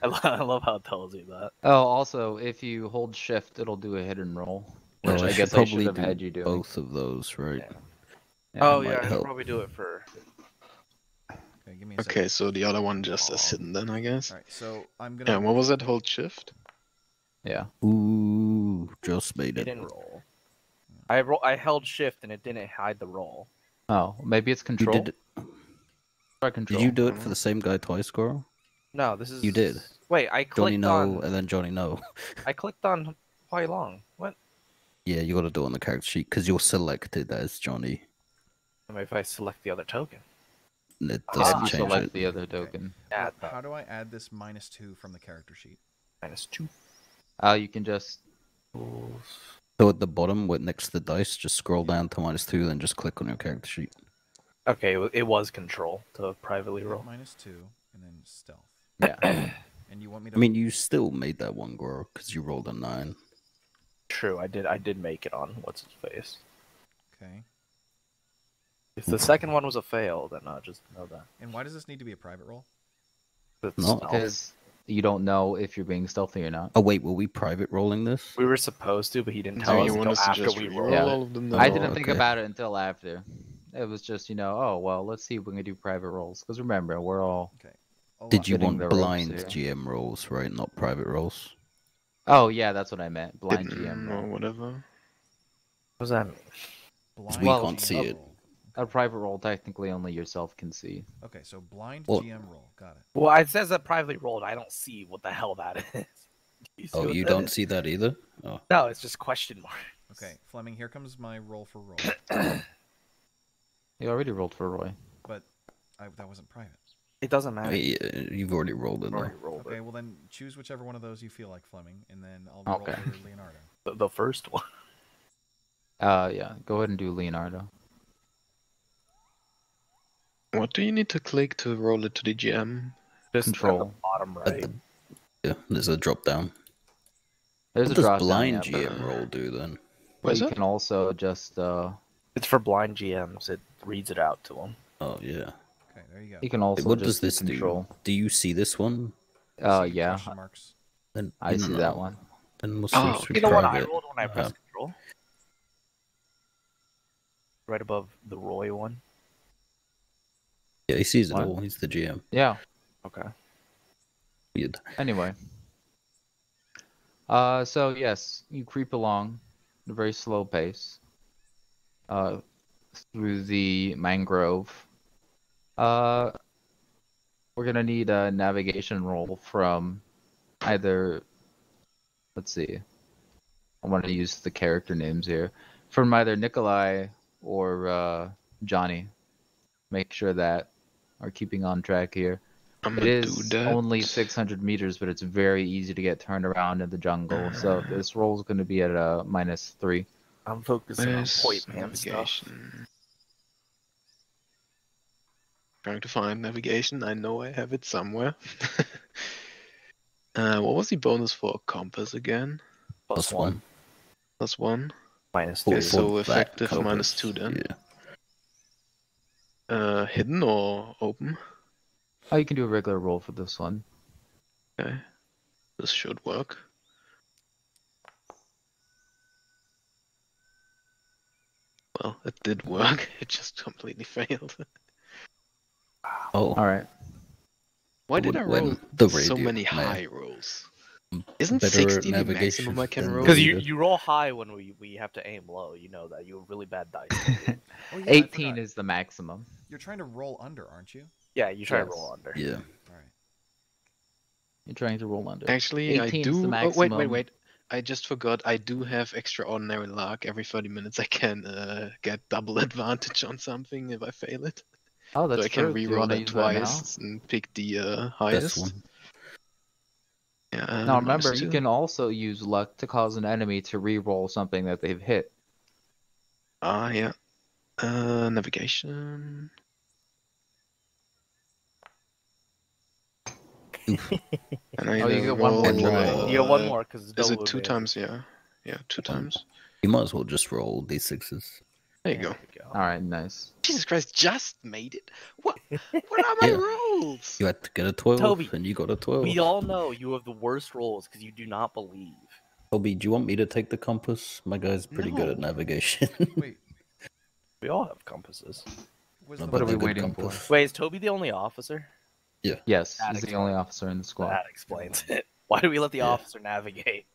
I love how it tells you that. Oh, also, if you hold shift, it'll do a hidden roll. Which Oh, I should guess I probably should have do had you doing. both of those, right? Yeah. Yeah. Oh might yeah, I should help. probably do it for. Okay, give me a second. Okay, so the other one just is hidden then, I guess. All right, so I'm gonna. Yeah, what was that? Hold shift? Yeah. Ooh, just made it. Hidden roll. I held shift and it didn't hide the roll. Oh, maybe it's You control. did, Try did control. you do it for the same guy twice, Goro? No, this is. You did. Wait, I Johnny clicked no, on. and then Johnny no. I clicked on Huai Long. What? Yeah, you gotta do it on the character sheet, because you're selected as Johnny. If I select the other token. It If doesn't you change select it. the other token. Yeah, How do I add this -2 from the character sheet? -2. You can just So at the bottom, next to the dice, just scroll down to -2, then just click on your character sheet. Okay, it was control to privately roll. -2 and then stealth. yeah. And you want me to? I mean, you still made that one, Guerrero, because you rolled a 9. True, I did make it on what's his face. Okay. If the second one was a fail, then just know that. And why does this need to be a private roll? It's No. stealth. Because you don't know if you're being stealthy or not. Oh wait, were we private rolling this? We were supposed to, but he didn't So tell us you want until us to after just we reroll rolled. Yeah. all of them? I then? didn't think okay. about it until after. It was just, oh, well, let's see if we can do private rolls. Because remember, we're all... Okay. Did you Fitting want the ropes blind here. GM rolls, right? Not private rolls. Oh, yeah, that's what I meant. Blind Hidden GM or roll. whatever. What does that mean? Blind We Well, can't see GM it. roll. A private roll, technically, only yourself can see. Okay, so blind Well- GM roll. Got it. Well, it says that privately rolled. I don't see what the hell that is. You see Oh, what you that don't is? see that either? Oh, No, it's just question mark. Okay, Fleming, here comes my roll for roll. You already rolled for Roy. But that wasn't private. It doesn't I matter. mean, yeah, you've already rolled it. I've Though. already rolled Okay, it. well then choose whichever one of those you feel like, Fleming, and then I'll roll Okay. for Leonardo. The first one. Yeah, go ahead and do Leonardo. What do you need to click to roll it to the GM? Just Control. at the bottom At right. the- Yeah, there's a drop down. There's What a does drop blind down, yeah, GM roll do then? but Where's you it? can also just It's for blind GMs. It reads it out to them. Oh yeah. Okay, there you go. you can also What just does this control. do? Do you see this one? See Yeah, question marks. Then I see no. that one. Then we'll Oh, switch to You know what I private. rolled when I pressed Uh, control? Right above the Roy one. Yeah, he sees it What? all. He's the GM. Yeah. Okay. Weird. Anyway. So yes, you creep along at a very slow pace. Through the mangrove. We're gonna need a navigation roll from either. Let's see. I want to use the character names here. From either Nikolai or Johnny. Make sure that are keeping on track here. I'm It gonna is do that. only 600 meters, but it's very easy to get turned around in the jungle. So this roll is going to be at a -3. I'm focusing on Where's point man stuff. navigation? Trying to find navigation. I know I have it somewhere. What was the bonus for compass again? Plus one. +1. Minus Okay, two. so For that effective compass, -2 then. Yeah. Hidden or open? Oh, you can do a regular roll for this one. Okay. This should work. Well, it did work. It just completely failed. Oh, All right. Why did I when roll the so radio, many man. high rolls? Isn't Better 60 the navigation maximum I can than roll? Because Either. you roll high when we have to aim low. You know that. You have really bad dice. Oh yeah, I 18 forgot. is the maximum. You're trying to roll under, aren't you? Yeah, you try to Yes. roll under. Yeah. All right. You're trying to roll under. Actually, I 18 is do. the Oh, wait. maximum. I just forgot. I do have extraordinary luck. Every 30 minutes, I can get double advantage on something if I fail it. Oh, So that's I can true. Do you reroll want to that use that now? twice and pick the Best highest. one. Yeah. Now remember, -2. you can also use luck to cause an enemy to re-roll something that they've hit. Ah, yeah. Navigation. And I Oh, you either get one more roll, try. You got one more because Is it 2 times? Yeah. Yeah, 2 times. You might as well just roll d6s. There you go. All right, nice. Jesus Christ, just made it? What are my Yeah. rolls? You had to get a 12, Toby, and you got a 12. We all know you have the worst rolls because you do not believe. Toby, do you want me to take the compass? My guy's pretty good at No. navigation. Wait, We all have compasses. was No, the What are but we a good waiting for? compass. Wait, is Toby the only officer? Yes, That he's the explains- only officer in the squad. That explains it. Why do we let the Yeah. officer navigate?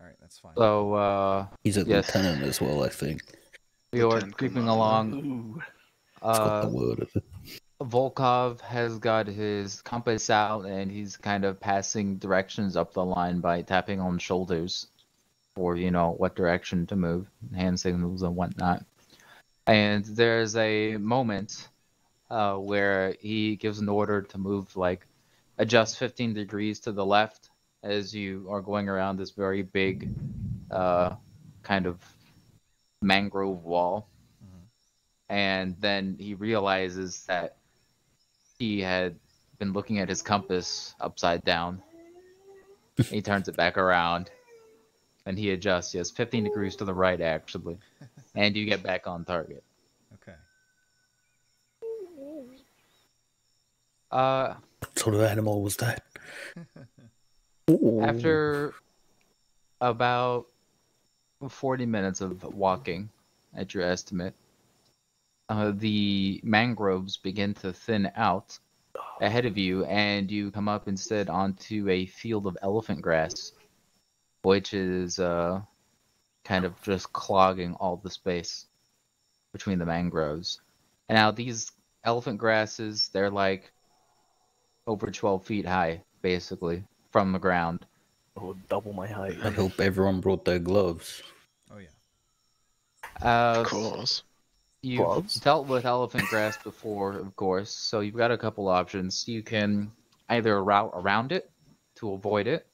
All right, that's fine. So, He's a Yes. lieutenant as well, I think. we are Lieutenant creeping Commander. along. Ooh. It's got the word of it. Volkov has got his compass out, and he's kind of passing directions up the line by tapping on shoulders for, what direction to move, hand signals and whatnot. And there's a moment where he gives an order to move, like, adjust 15 degrees to the left as you are going around this very big kind of mangrove wall. And then he realizes that he had been looking at his compass upside down. He turns it back around, and he adjusts. Yes, 15 degrees to the right, actually. And you get back on target. Okay. Uh, What sort of animal was that? After about 40 minutes of walking, at your estimate, the mangroves begin to thin out ahead of you, and you come up instead onto a field of elephant grass, which is kind of just clogging all the space between the mangroves. And now these elephant grasses, they're like over 12 feet high, basically, from the ground. Oh, double my height. I hope everyone brought their gloves. Oh yeah. Of course. You've Gloves? dealt with elephant grass before, of course, so you've got a couple options. You can either route around it to avoid it,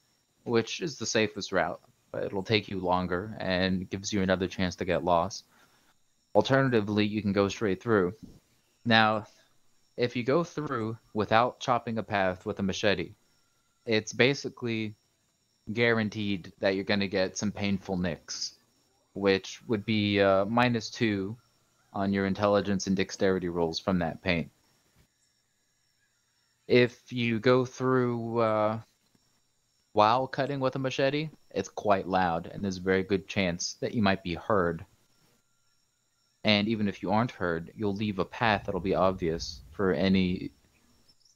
which is the safest route, but it'll take you longer and gives you another chance to get lost. Alternatively, you can go straight through. Now, if you go through without chopping a path with a machete, it's basically guaranteed that you're going to get some painful nicks, which would be -2 on your intelligence and dexterity rolls from that paint. If you go through while cutting with a machete, it's quite loud, and there's a very good chance that you might be heard. And even if you aren't heard, you'll leave a path that'll be obvious for any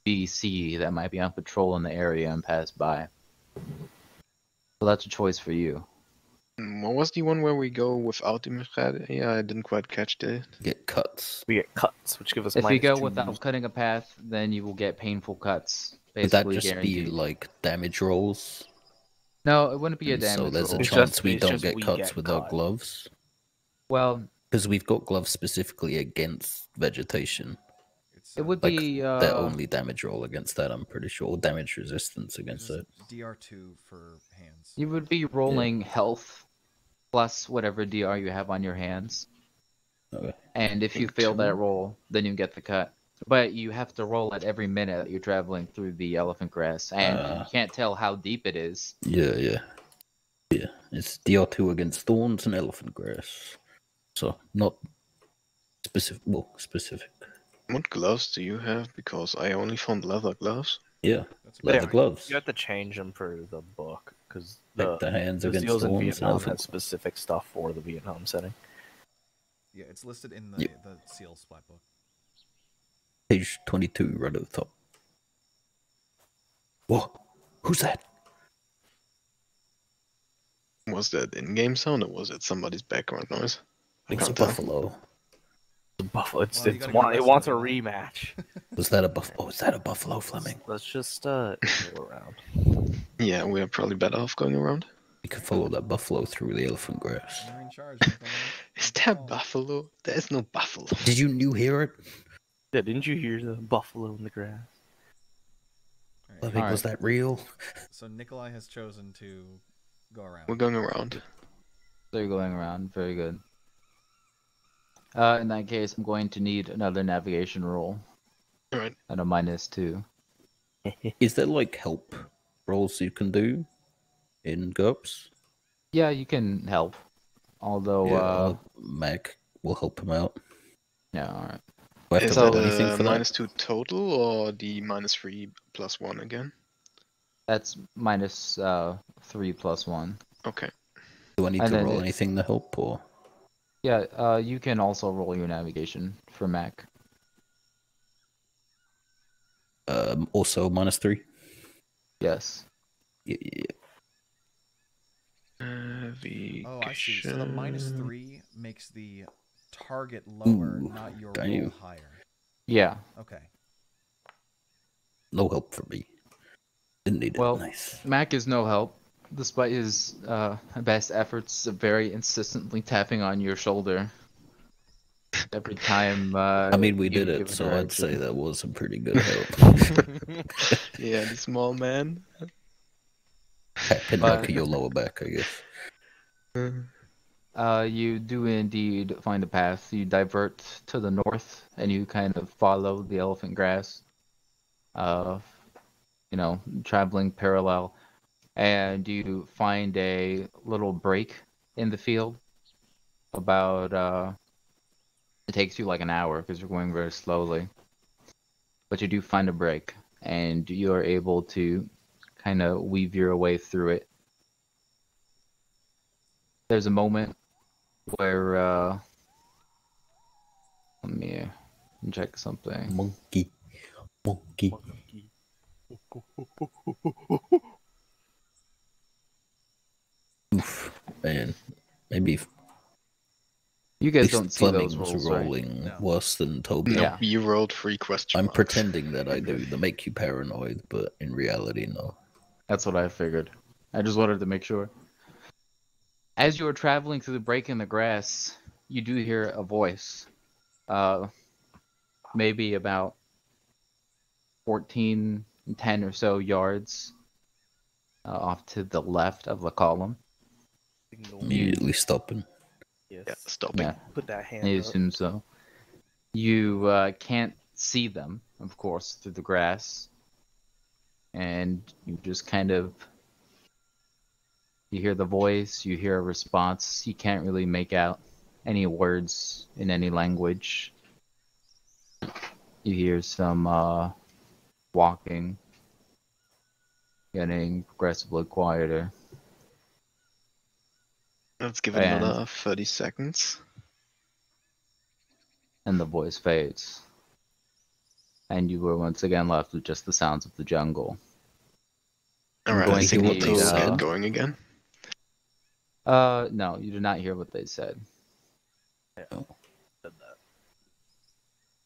BC that might be on patrol in the area and pass by. So that's a choice for you. What was the one where we go without the machete? Yeah, I didn't quite catch that. Get cuts. We get cuts, which give us If you go -2. without cutting a path, then you will get painful cuts. Would that Basically just guaranteed. be like damage rolls? No, it wouldn't be a And so damage there's a roll. It's chance just- we it's don't just get we cuts get with our cut. gloves. Well, Because we've got gloves specifically against vegetation. It's it would Like be their only damage roll against that, I'm pretty sure. Or damage resistance against it. DR2 for hands. you would be rolling health plus whatever DR you have on your hands. Okay. And if you fail that roll, then you get the cut. But you have to roll it every minute that you're traveling through the elephant grass, and you can't tell how deep it is. Yeah. It's DR2 against thorns and elephant grass. So not specific. Well, specific. What gloves do you have? Because I only found leather gloves. Yeah, That's leather right. gloves. You have to change them for the book, because Like the hands the against SEALs in thorns and Vietnam elephant. had specific stuff for the Vietnam setting. Yeah, it's listed in the Yep. the SEAL splat book. Page 22, right at the top. Whoa, who's that? Was that in-game sound or was it somebody's background noise? I It was a can't tell. buffalo. The buffalo. It's, Well, you it's gotta go it listen wants to a that. rematch. Was that a buffalo? Oh, is that a buffalo, Fleming? Let's just go around. Yeah, we are probably better off going around. We could follow that buffalo through the elephant grass. You're in charge, Nikolai. Is Take there the ball. buffalo? There's no buffalo. Did you hear it? Yeah, didn't you hear the buffalo in the grass? All right, Fleming, was that real? So Nikolai has chosen to go around. We're going around. So you're going around. Very good. In that case, I'm going to need another navigation roll Alright. at a -2. Is there like help rolls you can do in GURPS? Yeah, you can help. Although, Yeah, Mac will help him out. yeah, alright. Do I have Is to that roll anything for that? -2 total or the -3 plus 1 again? That's -3 plus 1. Okay. Do I need And to then roll it- anything to help, or Yeah, you can also roll your navigation for Mac. also -3? Yes. Yeah. Oh, I see. So the -3 makes the target lower, Ooh, not your damn. roll higher. Yeah. Okay. No help for me. Didn't need Well, it. Nice. Mac is no help, despite his best efforts of very insistently tapping on your shoulder. every time. I mean, we you did give it, an so I'd say direction. that was a pretty good help. Yeah, the small man. Can help your lower back, I guess. You do indeed find a path. You divert to the north, and you kind of follow the elephant grass. You know, traveling parallel, and you find a little break in the field. About it takes you like an hour because you're going very slowly, but you do find a break, and you are able to kind of weave your way through it. There's a moment where let me check something. Monkey. Oof, man. Maybe You at guys least don't see those Fleming's rolls, right? rolling No. worse than Tobi. No, Yeah. you rolled 3 question I'm marks. pretending that I do to make you paranoid, but in reality, no. That's what I figured. I just wanted to make sure. As you are traveling through the break in the grass, you do hear a voice. Maybe about 14, 10 or so yards off to the left of the column. Immediately stopping. Yes. Yeah, stopping. Yeah, Put that I hand up. assume so. You can't see them, of course, through the grass. And you just kind of... You hear the voice, you hear a response. You can't really make out any words in any language. You hear some walking, getting progressively quieter. Let's give it And- another 30 seconds. And the voice fades. And you were once again left with just the sounds of the jungle. Alright, going I to signal need, to uh, get going again. No, you did not hear what they said. Said that.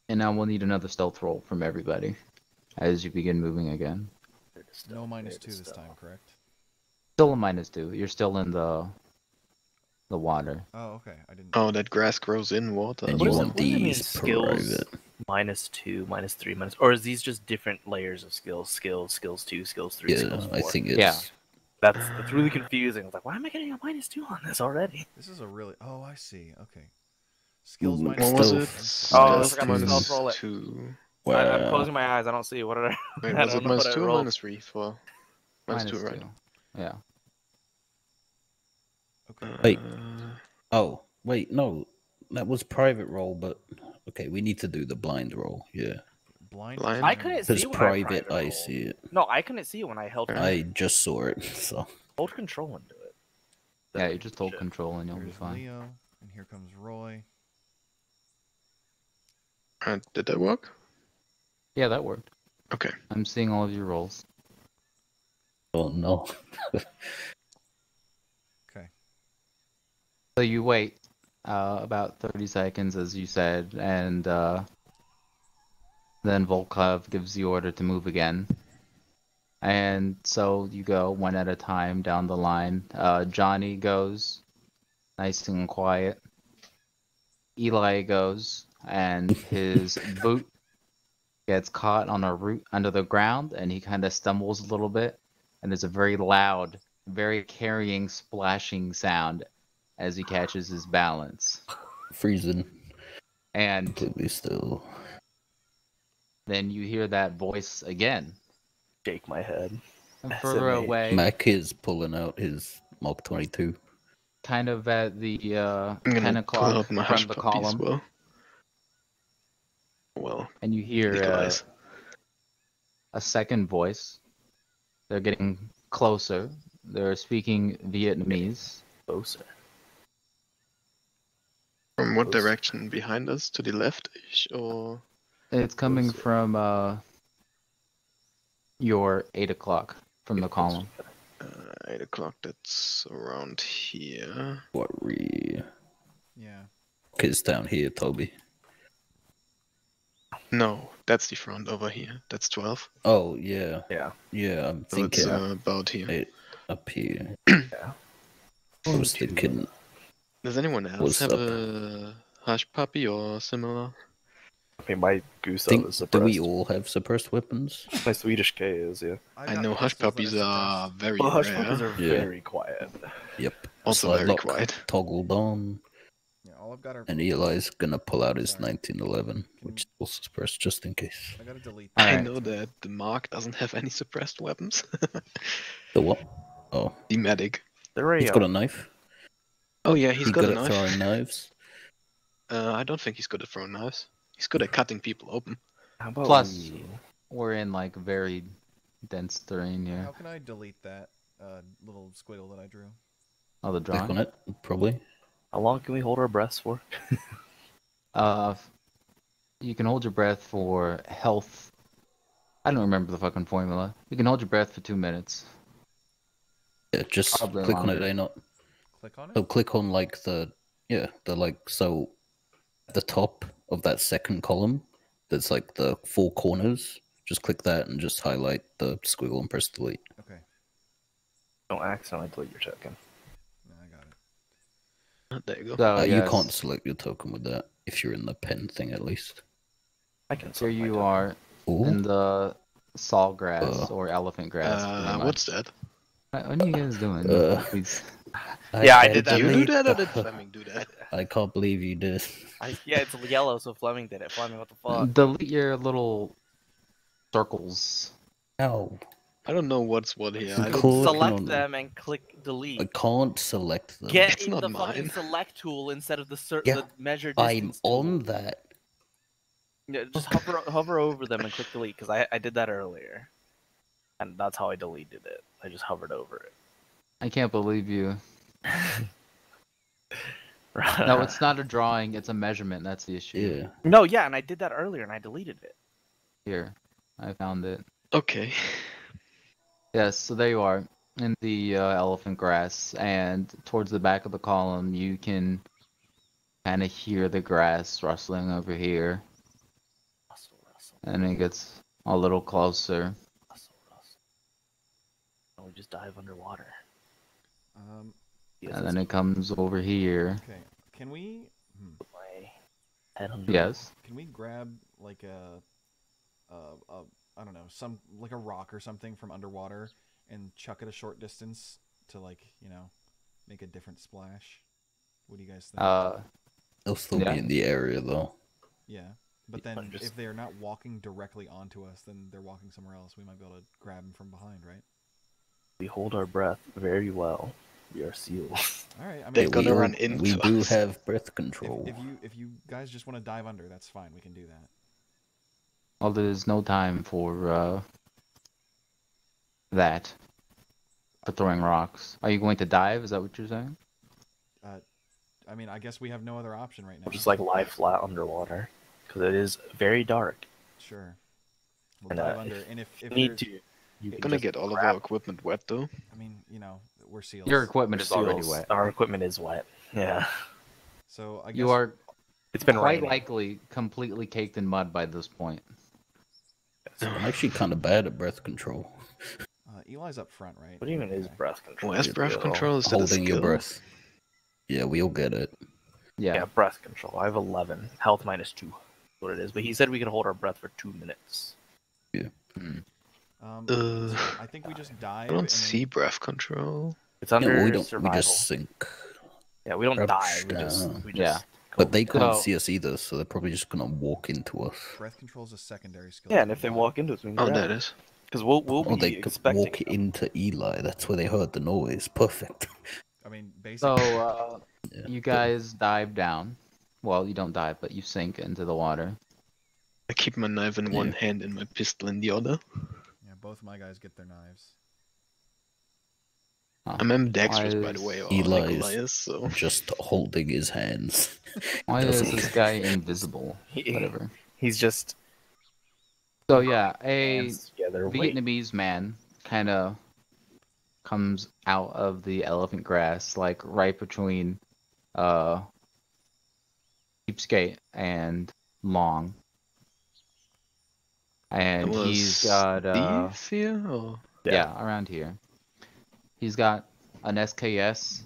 And now we'll need another stealth roll from everybody as you begin moving again. No -2 this time, correct? Still a -2. You're still in the water. Oh, okay. I didn't. Oh, that grass grows in water. And What you does it- want what does it mean, these skills? private. -2, -3, or is these just different layers of skills? Skills 2, skills 3, Yeah, skills 4. I think it's... Yeah. That's really confusing. I was like, why am I getting a -2 on this already? This is a really. Oh, I see. Okay. Skills Ooh, minus What was Stealth. it? Oh, I Stealth forgot to minus stealth roll it. 2. I'm closing my eyes. I don't see. What did I? Wait, I was it don't know minus what I 2 or rolled. minus 3 for? -2, right? -2. Yeah. Okay. Wait. Oh, wait, no. That was private roll, but... Okay, we need to do the blind roll, yeah. Blind. Blind? I couldn't Because see when private, I I rolled. see it. No, I couldn't see it when I held I just saw it, so... hold control and do it. Yeah, you just hold Shit. control and you'll be Here's fine. Leo, and here comes Roy. Did that work? Yeah, that worked. Okay. I'm seeing all of your rolls. Oh, no. Okay. So you wait about 30 seconds, as you said, and then Volkov gives the order to move again. And so you go one at a time down the line. Johnny goes, nice and quiet. Eli goes, and his boot gets caught on a root under the ground, and he kind of stumbles a little bit. And there's a very loud, very carrying, splashing sound as he catches his balance. Freezing. And Completely still. then you hear that voice again. Shake my head. And further SMH. away, Mac is pulling out his Mark 22. kind of at the I'm 10 gonna pull o'clock out my from hush the puppy as column. well. Well, And you hear Nikolai's. a second voice. They're getting closer. They're speaking Vietnamese. Closer. From what Close. direction? Behind us? To the left-ish? Or... It's coming Closer. from your 8 o'clock from the column. 8 o'clock, that's around here. What re... Yeah. Kids down here, Tobi. No, that's the front over here. That's 12. Oh, yeah. Yeah. Yeah, I'm So it's thinking about here. it up here. Yeah. I was thinking... Does anyone else What's have up? a Hush Puppy or similar? I mean, my goose Think, is do suppressed. we all have suppressed weapons? My Swedish K is, yeah. I've I got know Hush pistols that Puppies are are suppressed. very Well, hush rare. puppies are Yeah. very quiet. Yep. Also Slide very lock quiet. toggled on, Yeah, all I've got are. and Eli's gonna pull out his Sorry. 1911, Can- which is also suppressed just in case. I gotta delete. All I right. know that the Mark doesn't have any suppressed weapons. The what? Oh, The medic. They're he's got a knife. Oh yeah, he's He got good a at knife. throwing knives. I don't think he's good at throwing knives. He's good at cutting people open. How about Plus- we... We're in like very dense terrain here. How can I delete that little squiggle that I drew? Oh, the Click on drawing. it, probably. How long can we hold our breaths for? You can hold your breath for health. I don't remember the fucking formula. You can hold your breath for 2 minutes. Yeah, just Probably click on it, longer. not. Click on it. So click on like the so at the top of that second column, that's like the four corners. Just click that and just highlight the squiggle and press delete. Okay. Don't accidentally delete your token. No, I got it. There you go. So You yes, can't select your token with that if you're in the pen thing at least. I can here select my you token. are Ooh, in the sawgrass or elephant grass. pretty What's much. that? What are you guys doing? Please. Yeah, I had did to that. Did you do delete that or the- did Fleming do that? I can't believe you did. Yeah, it's yellow, so Fleming did it. Fleming, what the fuck? Delete your little circles. Ow. I don't know what's what here. I Cool. didn't... Clicking on Select them. them and click delete. I can't select them. Get It's in not the fucking mine. select tool instead of the Yeah, the measure I'm distance tool. on that. Yeah, just hover over them and click delete, because I did that earlier. And that's how I deleted it. I just hovered over it. I can't believe you. No, it's not a drawing. It's a measurement. That's the issue. Yeah. No, yeah, and I did that earlier and I deleted it. Here, I found it. Okay. Yes, so there you are in the elephant grass, and towards the back of the column, you can kind of hear the grass rustling over here, Rustle, rustle, and it gets a little closer. rustle, rustle. And we just dive underwater. Yeah, And then it comes over here. okay. Can we? Put my head under. Yes. Can we grab like I don't know, some like a rock or something from underwater and chuck it a short distance to make a different splash? What do you guys think? They'll still Yeah. be in the area though. Yeah, but Yeah, then just- if they're not walking directly onto us, then they're walking somewhere else. We might be able to grab them from behind, right? We hold our breath very well. We are seals. All right. I They're mean, gonna we run into We do us. have breath control. if you guys just want to dive under, that's fine. We can do that. Well, there's no time for that. For throwing rocks. Are you going to dive? Is that what you're saying? I mean, I guess we have no other option right now. We'll just like lie flat underwater. Because it is very dark. Sure. We'll And, dive if under, and if You need there's- to. You We're can gonna just get all of grab- our equipment wet though. I mean, we're seals. Your equipment is already seals. wet. Our equipment is wet. Yeah. So I guess You are It's been quite raining. likely completely caked in mud by this point. I'm actually kind of bad at breath control. Eli's up front, right? What even is Okay. breath control? Where's breath Skill. control? Is that a Holding your skill? breath. Yeah, we all get it. Yeah. Yeah, breath control. I have 11. Health -2. What it is. But he said we could hold our breath for 2 minutes. So I think we just dive. I don't and see then, breath control. It's under Yeah, we don't. survival. We just sink. Yeah, we don't Crouch dive. We just down. Yeah. But they can't So- see us either, so they're probably just gonna walk into us. breath control is a secondary skill. Yeah, and if they walk into us, we can Oh, grab there it it. is. Because we'll Or be they could expecting walk them. into Eli. That's where they heard the noise. Perfect. I mean, So, basically, Yeah. you guys dive down. Well, you don't dive, but you sink into the water. I keep my knife in one Yeah. hand and my pistol in the other. yeah, both my guys get their knives. Oh, I'm ambidextrous, why by the is- way, or Eli Nikolai is- is, so... Just holding his hands. Why is Doesn't- this guy invisible? Whatever. He's just So yeah, a hands together. Wait. Vietnamese man kind of comes out of the elephant grass, like right between Cheapskate and Long. And It he's was got Steve here, or... yeah, around here. He's got an SKS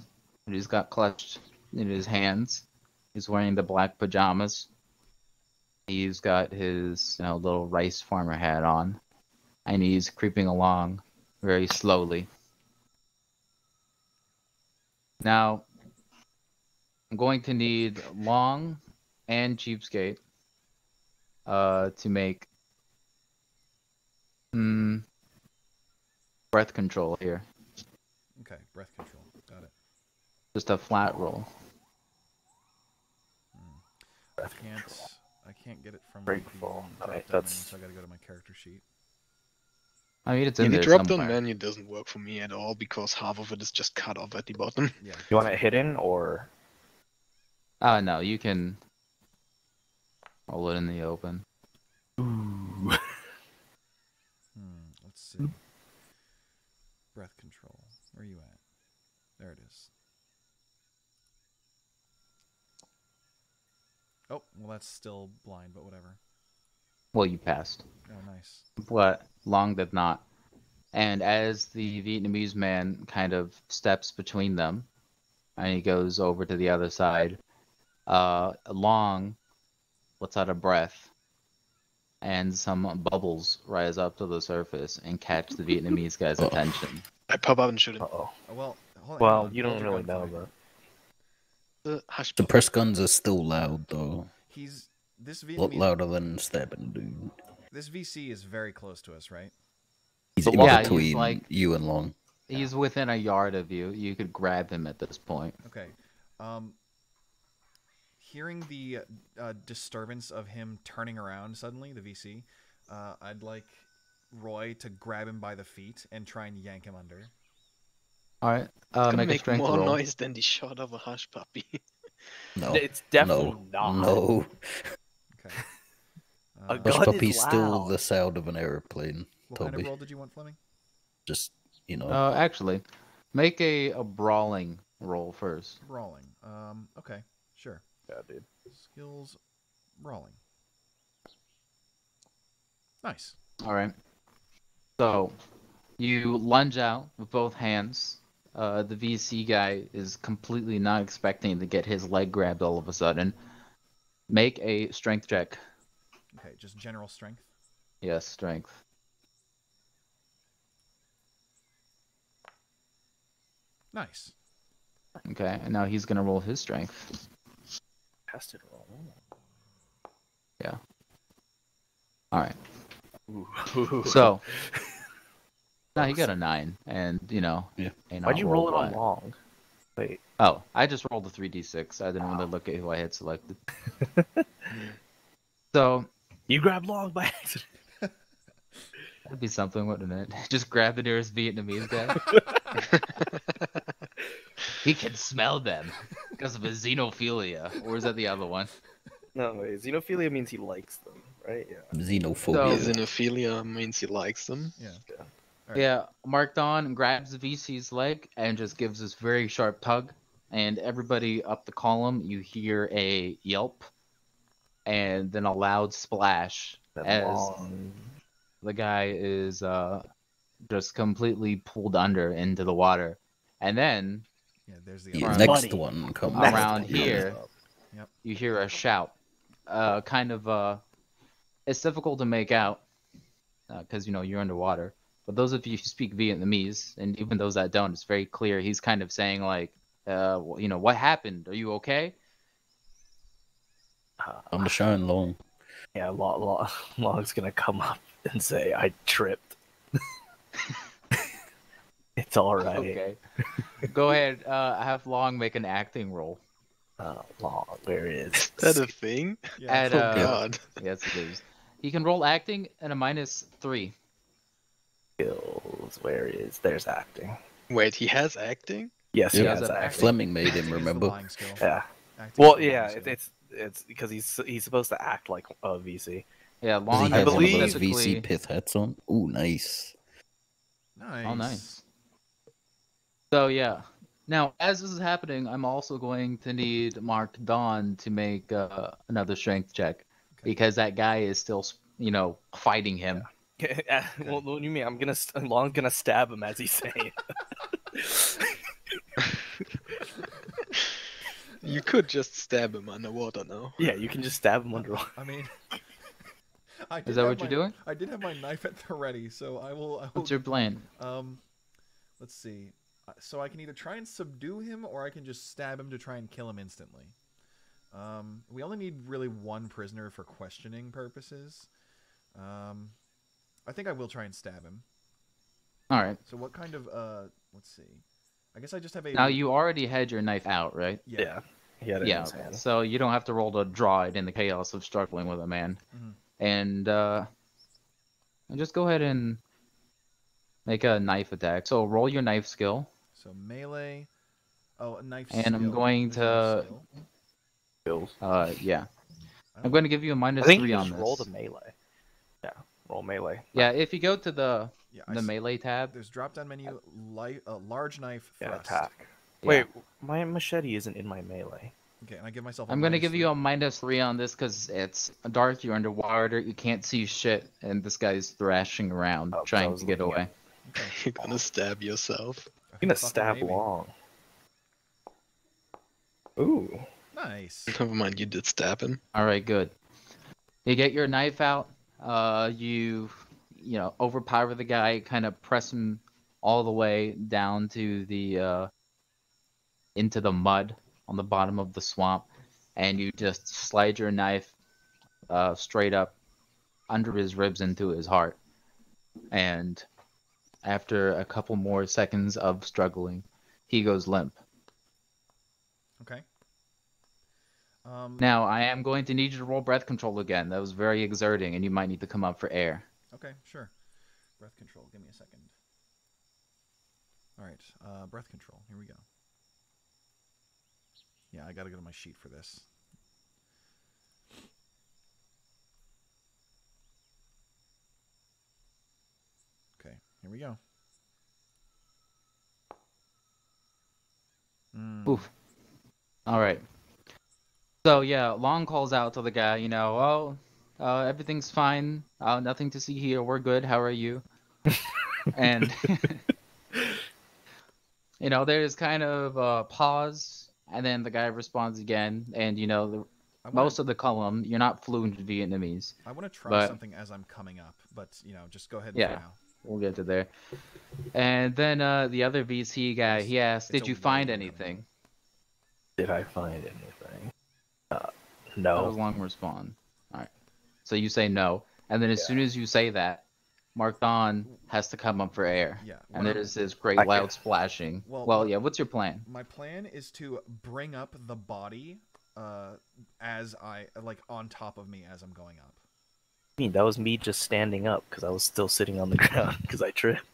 and he's got clutched in his hands. He's wearing the black pajamas. He's got his little rice farmer hat on, and he's creeping along very slowly. Now, I'm going to need Long and Cheapskate to make breath control here. Okay, breath control. Got it. Just a flat roll. I can't get it from Grateful. the Alright, drop-down that's- menu, so I gotta go to my character sheet. I mean, it's Yeah, in the there drop-down somewhere. menu doesn't work for me at all because half of it is just cut off at the bottom. Yeah. You want it hidden or? No, you can roll it in the open. Ooh. Let's see. Breath control. Where are you at? There it is. Oh, well, that's still blind, but whatever. Well, you passed. Oh, nice. But Long did not. And as the Vietnamese man kind of steps between them, and he goes over to the other side, Long lets out a breath, and some bubbles rise up to the surface and catch the Vietnamese guy's attention. I pop up and shoot it. Uh-oh. Well, hold Well, on. you Hold don't your really know, gunfire. but Hush. The press guns are still loud, though. This A lot Vietnamese. louder than stabbing, dude. This VC is very close to us, right? He's So in yeah, he's between like- you and Long. He's within a yard of you. You could grab him at this point. Okay. Hearing the disturbance of him turning around suddenly, the VC, I'd like Roy to grab him by the feet and try and yank him under. All right, It's make a make strength more roll. noise than the shot of a hush puppy. No, it's definitely no, not. no. Okay. A Uh, gun Hush is puppy's still loud. the sound of an airplane, what kind of Toby. roll did you want, Fleming? Just, you know. Actually, make a brawling roll first. Brawling. Okay, sure. Yeah, dude. Skills, brawling. Nice. All right. So, you lunge out with both hands. The VC guy is completely not expecting to get his leg grabbed all of a sudden. Make a strength check. Okay, just general strength. Yes, strength. Nice. Okay, and now he's gonna roll his strength. Passed it roll. All right. Ooh. So, now he got a 9, and Yeah. ain't Why'd not you roll it on high. Long? Wait. Oh, I just rolled a 3d6. I didn't want to look at who I had selected. So, You grabbed Long by accident. that'd be something, wouldn't it? Just grab the nearest Vietnamese guy. He can smell them because of his xenophilia. Or is that the other one? No, wait. Xenophilia means he likes them, right? Yeah. Xenophobia. Xenophilia means he likes them. Yeah. Yeah. Alright. Yeah, marked on grabs the VC's leg and just gives this very sharp tug. And everybody up the column, you hear a yelp and then a loud splash That as Long. the guy is just completely pulled under into the water. And then Yeah, there's the The Alright. next Buddy. one comes Around up. here. you hear a shout. It's difficult to make out because you're underwater. But those of you who speak Vietnamese, and even those that don't, it's very clear. He's kind of saying like, what happened? Are you okay? I'm the Shine Long. Yeah, Long's gonna come up and say, I tripped. It's alright. Okay. Go ahead. Have Long make an acting roll. Long, where is Is that a thing? Yeah. At, Oh god. yes, it is. He can roll acting at a -3. skills? Where is there's acting? Wait, he has acting? Yes, he Yeah, has that's acting. Fleming made Acting him, is the remember? lying skill. Yeah. Acting Well, is the lying yeah, skill. it's because he's supposed to act like a VC. Yeah, Does Long he have one of believe- those specifically- VC pith hats on? Ooh, nice. Nice. Oh, nice. So yeah. Now, as this is happening, I'm also going to need Mark Dawn to make another strength check because that guy is still, fighting him. Well, what do you mean? Long's gonna stab him as he's saying. You could just stab him underwater now. Yeah, you can just stab him under. I mean, Is that what you're doing? I did have my knife at the ready, so I will. What's your plan? Let's see. So I can either try and subdue him, or I can just stab him to try and kill him instantly. We only need really one prisoner for questioning purposes. I think I will try and stab him. All right. So what kind of let's see. I guess I just have a. Now you already had your knife out, right? Yeah. He had it in his hand. So you don't have to roll to draw it in the chaos of struggling with a man. And just go ahead and make a knife attack. So roll your knife skill. So melee. Oh, a knife And skill. I'm going to. Skills. Yeah. I'm going to give you a I minus think 3 you on just this. roll the melee. Yeah, roll melee. Yeah, if you go to the I melee tab. There's drop down menu, large knife, Yeah, thrust. attack. Yeah. Wait, my machete isn't in my melee. Okay, and I give myself. I'm going to give you a minus 3 on this because it's dark, you're underwater, you can't see shit, and this guy's thrashing around trying to get away. You're gonna stab yourself. You're gonna stab long. Ooh. Nice. Never mind, you did stab him. Alright, good. You get your knife out, you overpower the guy, kind of press him all the way down to the, into the mud on the bottom of the swamp, and you just slide your knife straight up under his ribs into his heart. And after a couple more seconds of struggling, he goes limp. Okay. Now, I am going to need you to roll breath control again. That was very exerting, and you might need to come up for air. Okay, sure. Breath control. Give me a second. All right, breath control. Here we go. Yeah, I gotta go to my sheet for this. Okay, here we go. Oof. All right. So yeah, Long calls out to the guy. Everything's fine. Nothing to see here. We're good. How are you? And there's kind of a pause, and then the guy responds again. And most of the column, you're not fluent in Vietnamese. I want to try something as I'm coming up, but just go ahead for now. We'll get to there. And then the other VC guy, he asked, "Did you find anything?" Did I find anything? That No. was Long respond. All right. So you say no, and then as soon as you say that, Mark Don has to come up for air. Yeah. And there's this great loud splashing. Well, yeah. What's your plan? My plan is to bring up the body as I on top of me as I'm going up. I mean, that was me just standing up because I was still sitting on the ground because I tripped.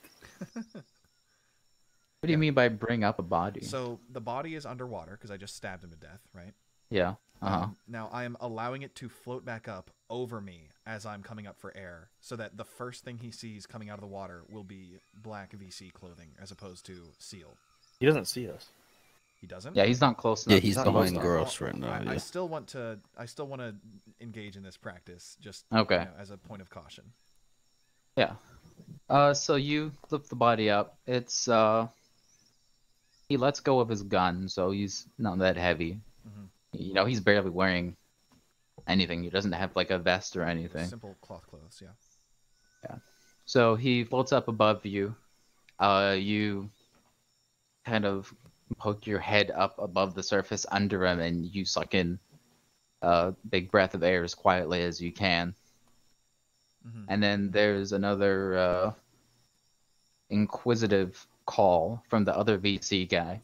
What do you mean by bring up a body? So the body is underwater because I just stabbed him to death, right? Yeah. Now I am allowing it to float back up over me as I'm coming up for air, so that the first thing he sees coming out of the water will be black VC clothing as opposed to seal. He doesn't see us. He doesn't? Yeah, he's not close enough. Yeah, he's not behind close grass right now. I still want to engage in this practice, just Okay. as a point of caution. Yeah. So you lift the body up. It's he lets go of his gun, so he's not that heavy. He's barely wearing anything. He doesn't have like a vest or anything. Simple cloth clothes, yeah. Yeah. So he floats up above you. You kind of poke your head up above the surface under him, and you suck in a big breath of air as quietly as you can. And then there's another inquisitive call from the other VC guy.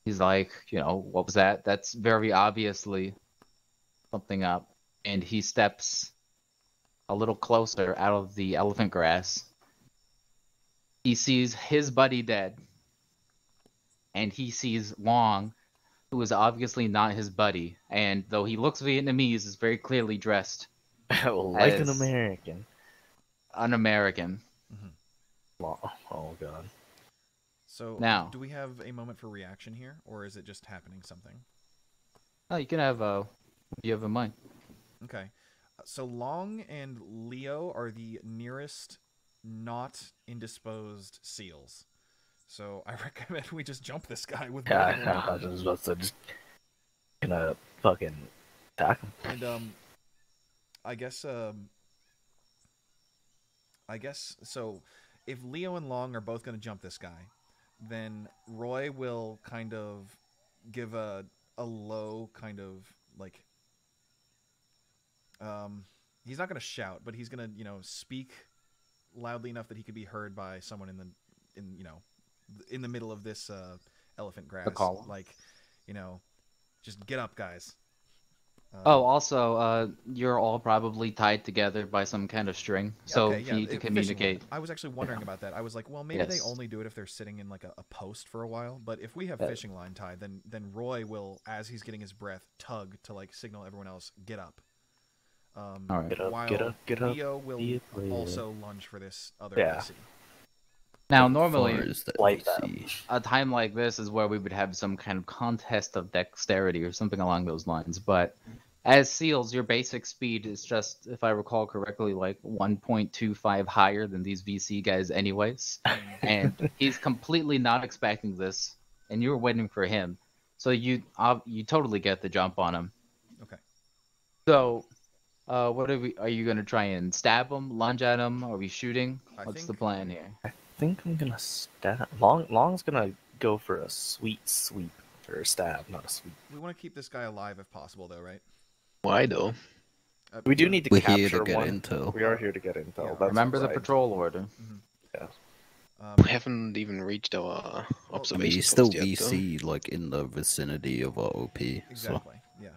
He's like, what was that? That's very obviously something up. And he steps a little closer out of the elephant grass. He sees his buddy dead. And he sees Long, who is obviously not his buddy. And though he looks Vietnamese, is very clearly dressed. Like an American. An American. Oh, God. So Now, do we have a moment for reaction here, or is it just happening something? Oh, you can have you have a mind. Okay. So Long and Leo are the nearest not indisposed seals. So I recommend we just jump this guy with Yeah, both of I them. was about to just gonna fucking attack him. And I guess so. If Leo and Long are both going to jump this guy, then Roy will kind of give a low kind of like he's not going to shout, but he's going to speak loudly enough that he could be heard by someone in the middle of this elephant grass. column. Like, just get up, guys. Also, you're all probably tied together by some kind of string, so okay, if you need to fishing communicate. line. I was actually wondering about that. I was like, well, maybe they Yes. only do it if they're sitting in like a post for a while. But if we have Yeah. fishing line tied, then Roy will, as he's getting his breath, tug to like signal everyone else, get up. All right. Get up, While get up, get up. Leo will be a player. also lunge for this other Yeah. VC. Now, How normally, far is that like VC? a time like this is where we would have some kind of contest of dexterity or something along those lines, but as SEALs, your basic speed is just, if I recall correctly, like 1.25 higher than these VC guys anyways. And he's completely not expecting this, and you're waiting for him. So you totally get the jump on him. Okay. So, what are you going to try and stab him, lunge at him? Are we shooting? I What's the think- plan here? I think I'm gonna stab. Long's gonna go for a sweet sweep or a stab, not a sweep. We want to keep this guy alive if possible, though, right? Why though? We do need to We're capture here to get one. intel. We are here to get intel. Yeah. That's Remember the right. patrol order. We haven't even reached our I mean, observation he's still post yet, though. VC, like in the vicinity of our OP. So Exactly. Yeah.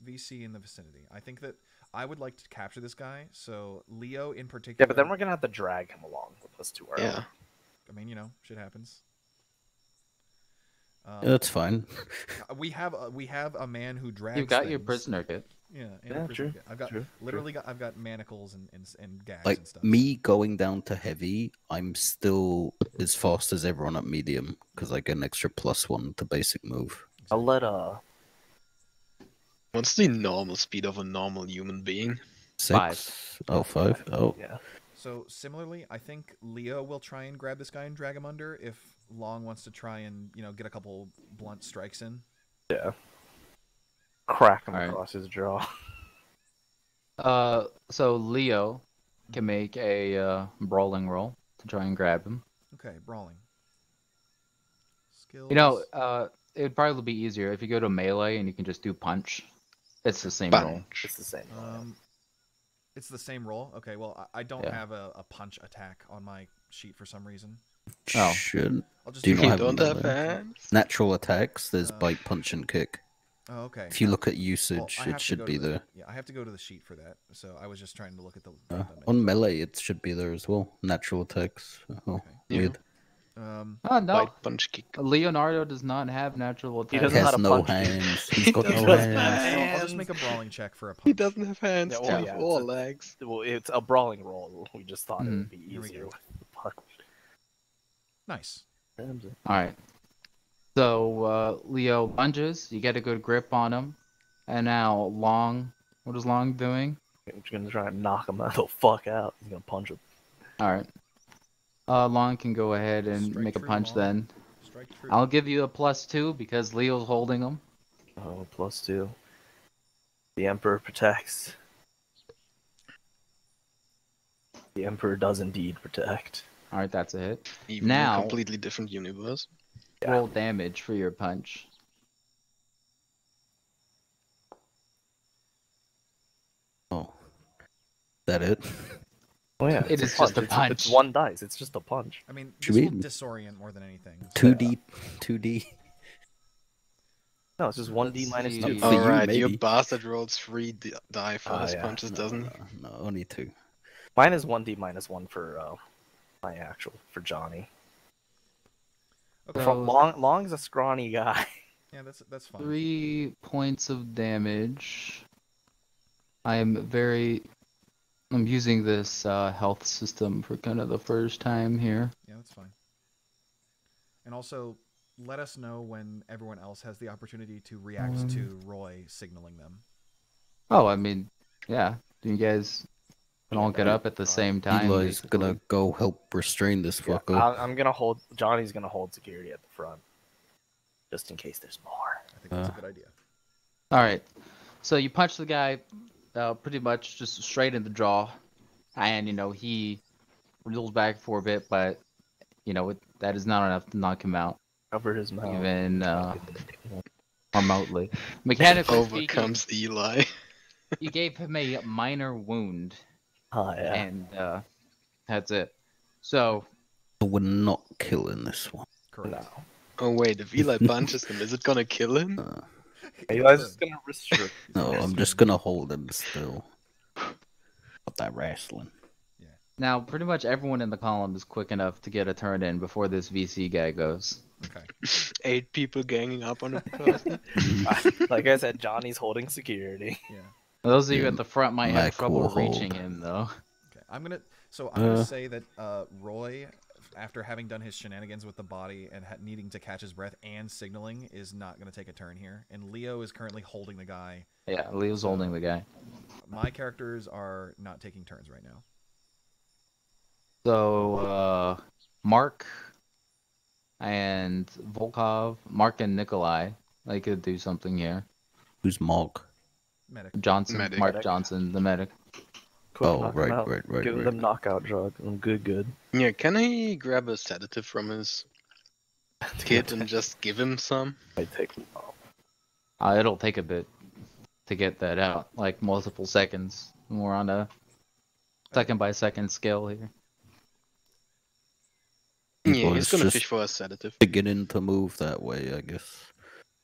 VC in the vicinity. I think that I would like to capture this guy. So Leo in particular. Yeah, but then we're gonna have to drag him along with us to our. Yeah. I mean, shit happens. yeah, that's fine. We have a man who drags. You've got your things. prisoner kit. Yeah, and Yeah, a prisoner true, kit. I've got true. I've got manacles and gags Like and stuff. me going down to heavy, I'm still as fast as everyone at medium because I get an extra +1 to basic move. I'll let What's the normal speed of a normal human being? 6? Oh, 5? Oh, yeah. So similarly, I think Leo will try and grab this guy and drag him under. If Long wants to try and get a couple blunt strikes in. Yeah. Crack him Alright. across his jaw. So Leo can make a brawling roll to try and grab him. Okay, brawling. Skills. It would probably be easier if you go to melee and you can just do punch. It's the same roll. Punch. It's the same. It's the same roll. Okay, well, I don't Yeah. have a punch attack on my sheet for some reason. Oh. should I'll just Do you do not You have don't them have there? hands? natural attacks. There's Uh, bite, punch, and kick. Oh, okay. If you look at Well, usage, I have it to should go be to the- there. Yeah, I have to go to the sheet for that. So I was just trying to look at the. On melee, it should be there as well. Natural attacks. Oh, Okay. Yeah. weird. Oh no, Bite, punch, kick. Leonardo does not have natural He attacks. He doesn't know how has to no punch. hands. He's got He no doesn't hands. have I'll just make a brawling check for a punch. He doesn't have hands, Yeah, too, well, yeah, or it's- legs. Well, it's a brawling roll. We just thought it would be Here we easier go. with the punch. Nice. All right. So Leo lunges. You get a good grip on him, and now Long. What is Long doing? I'm just gonna try and knock him the fuck out. He's gonna punch him. All right. Long can go ahead and Strike make a true, punch Long. then. Strike true. I'll give you a +2 because Leo's holding him. Oh, +2. The Emperor protects. The Emperor does indeed protect. All right, that's a hit. Even Now- in a completely different universe. Yeah. Roll damage for your punch. Oh, that it? Oh yeah, It it's is just a It's punch. one dice. It's just a punch. I mean, Should this we- will disorient more than anything. 2D, 2D. No, it's just 1d Let's minus see. 2. For you, Alright, your maybe. bastard rolls 3 die for Ah, his yeah. punches, doesn't he? No, only 2. Mine is 1d minus 1 for my actual for Johnny. Okay. So- From Long's a scrawny guy. Yeah, that's fine. 3 points of damage. I'm using this health system for kind of the first time here. Yeah, that's fine. And also, let us know when everyone else has the opportunity to react to Roy signaling them. Oh, I mean, yeah. Do you guys and all get up at the same time. Eli's basically. gonna go help restrain this Yeah, fucker. I'm gonna hold. Johnny's gonna hold security at the front, just in case there's more. I think that's a good idea. All right, so you punch the guy, pretty much just straight in the jaw, and he reels back for a bit, but that is not enough to knock him out, Cover his mouth. even remotely. Mechanically Overcomes speaking, Eli. you gave him a minor wound, Oh yeah. and that's it. So We're not killing this one. Correct. No. Oh wait, if Eli punches him, is it gonna kill him? Eli's just gonna restrict. No, I'm just gonna hold him still. But that wrestling. now, pretty much everyone in the column is quick enough to get a turn in before this VC guy goes. Okay. 8 people ganging up on a person. Like I said, Johnny's holding security. Yeah. Those of you Yeah, at the front might my have trouble cool reaching hold. him, though. Okay. I'm gonna say that Roy, after having done his shenanigans with the body and needing to catch his breath and signaling, is not gonna take a turn here. And Leo is currently holding the guy. Yeah, Leo's holding the guy. My characters are not taking turns right now. So, Mark and Volkov, Mark and Nikolai, they could do something here. Who's Mark? Medic. Johnson, Medic. Mark Medic. Johnson, the medic. Quick, Oh, knock him right, out. right. Give them knockout drug. I'm good. Yeah, can he grab a sedative from his kit and just give him some? I take them off. It'll take a bit to get that out, like multiple seconds. We're on a second by second scale here. Yeah, Well, he's it's gonna just fish for a sedative. beginning to move that way, I guess.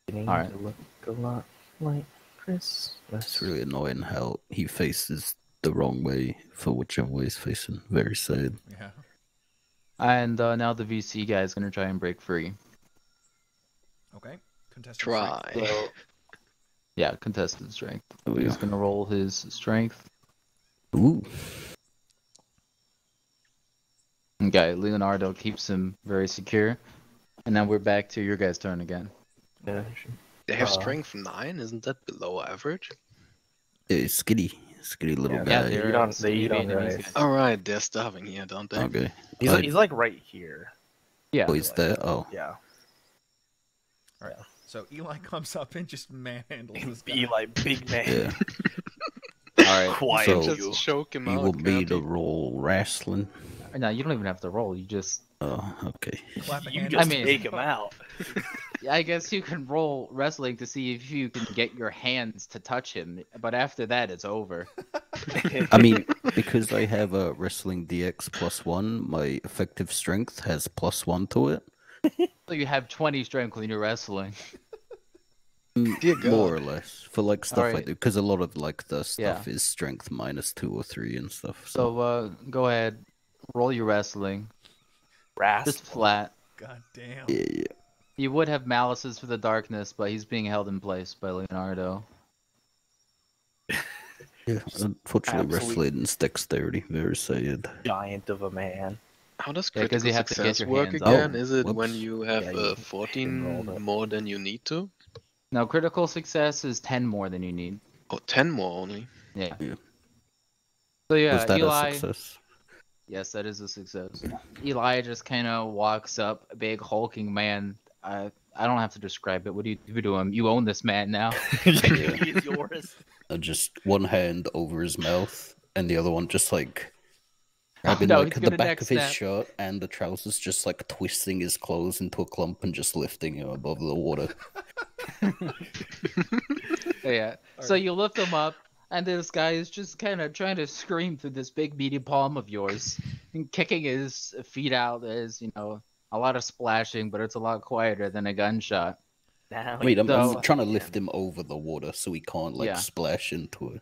Beginning Alright. to look a lot like Christmas. It's really annoying how he faces the wrong way for whichever way he's facing. Very sad. Yeah. And now the VC guy is gonna try and break free. Okay. Contestant Try. strength. So, yeah, contested strength. There we He's go. gonna roll his strength. Ooh. Okay, Leonardo keeps him very secure. And now we're back to your guys' turn again. Yeah. They have Uh, strength 9, isn't that below average? Yeah, skinny little Yeah, guy. they they're eat on skinny Vietnamese rice. guys. Alright, they're starving here, don't they? Okay. He's like right here. Yeah. Oh, he's there? Oh. Yeah. All right. So Eli comes up and just manhandles this guy. Be like big man. Yeah. Alright. Quiet So- you. Just choke him You out. want me can't to he? roll wrestling? No, you don't even have to roll. You just. Oh, okay. Clap a You hand. just I mean- take him out. I guess you can roll wrestling to see if you can get your hands to touch him, but after that, it's over. I mean, because I have a wrestling DX +1, my effective strength has +1 to it. So you have 20 strength when you're wrestling. Dear God. More or less. For like stuff I Alright. do. Because a lot of like the stuff Yeah. is strength -2 or 3 and stuff. So go ahead, roll your wrestling. Just Rasp. flat. God damn. yeah. You would have malices for the darkness, but he's being held in place by Leonardo. Yeah. Unfortunately, Absolute- wrestling's dexterity. Very sad. Giant of a man. How does Yeah, 'cause critical you have to get success your work hands up. again? Oh, Is it when whoops. you have Yeah, you rolled 14 it. more than you need to? Now, critical success is 10 more than you need. Oh, 10 more only. Yeah. Yeah. So yeah, Was that Eli. a success? Yes, that is a success. Eli just kind of walks up, a big hulking man. I don't have to describe it. What do you do to him? You own this man now. He's yours. Just one hand over his mouth, and the other one just like Oh, grabbing no, like he's the gonna back neck of his snap. shirt and the trousers, just like twisting his clothes into a clump and just lifting him above the water. Yeah. So you lift him up, and this guy is just kind of trying to scream through this big meaty palm of yours, and kicking his feet out. There's a lot of splashing, but it's a lot quieter than a gunshot. Now Wait, I'm So- trying to lift him over the water so he can't like Yeah. splash into it.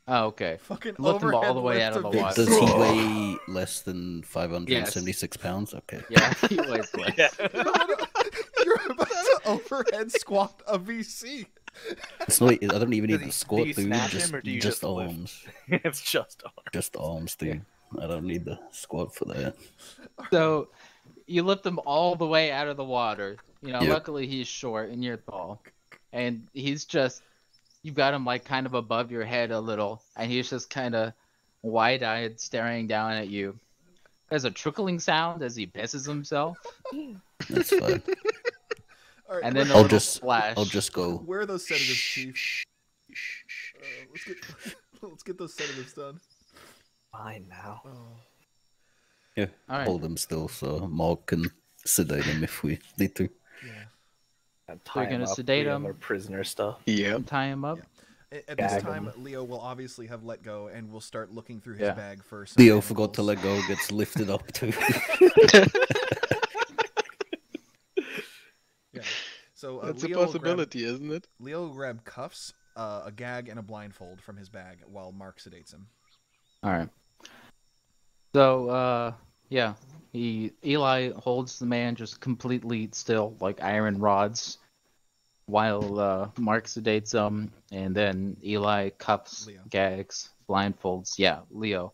Oh, okay. Fucking Lift him all overhead the way lift out of the VC. water. Does he weigh less than 576 pounds? Okay. Yeah, he weighs less. Yeah. You're about to overhead squat a VC. It's not, I don't even Does need he- the squat, do you dude. snatch Just, him, or do you just just lift? arms. It's just Just arms, dude. I don't need the squat for that. So you lift him all the way out of the water. Yep. Luckily he's short and you're tall, and you've got him like kind of above your head a little, and he's just kind of wide-eyed, staring down at you. There's a trickling sound as he pisses himself, That's fine. All right, and then a I'll little just splash. I'll just go. where are those sedatives, Chief? Let's get those sedatives done. Fine now. Oh. Yeah, All right. hold him still so Mark can sedate him if we need to. Yeah. And We're tie him gonna up. sedate We have him. our prisoner stuff. Yeah. Tie him up. Yeah. At this Gag time, him. Leo will obviously have let go, and will start looking through his Yeah. bag for some Leo forgot to manacles. let go, gets lifted up too. Yeah. So That's Leo a will possibility, isn't it? Leo will grab cuffs, a gag, and a blindfold from his bag while Mark sedates him. All right. So, yeah, Eli holds the man just completely still, like iron rods, while Mark sedates him, and then Eli cuffs, Leo. gags, blindfolds. Yeah, Leo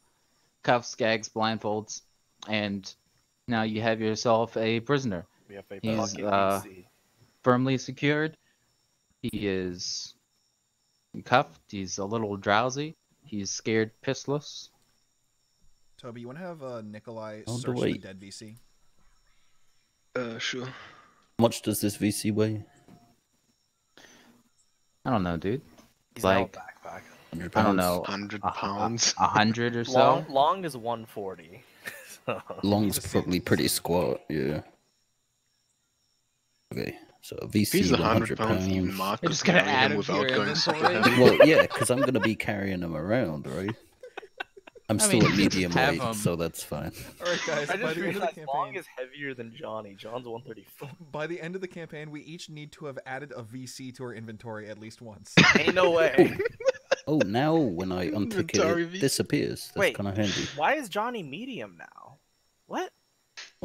cuffs, gags, blindfolds, and now you have yourself a prisoner. We have a He's, fucking VC. Firmly secured. He is cuffed. He's a little drowsy. He's scared pissless. Toby, you want to have Nikolai Oh, search the wait. dead VC? Sure. How much does this VC weigh? I don't know, dude. He's like- now a backpack. 100 I don't pounds? know. 100 a- pounds. 100 or so. Long is 140. Long's He's a probably six. pretty squat, yeah. Okay, so If VC he's 100 100 pounds, even pounds. Mark You're could just gonna carry add him him to without your going super inventory? heavy. Well, yeah, because I'm gonna be carrying him around, right? I'm I still mean, at you just medium have weight, him. so that's fine. All right, guys. I By just the end of the realized Long campaign, is heavier than Johnny. John's 134. by the end of the campaign, we each need to have added a VC to our inventory at least once. Ain't no way. Oh, now when I untick it, Inventory it VC. disappears. That's Wait. kind of handy. Why is Johnny medium now? What?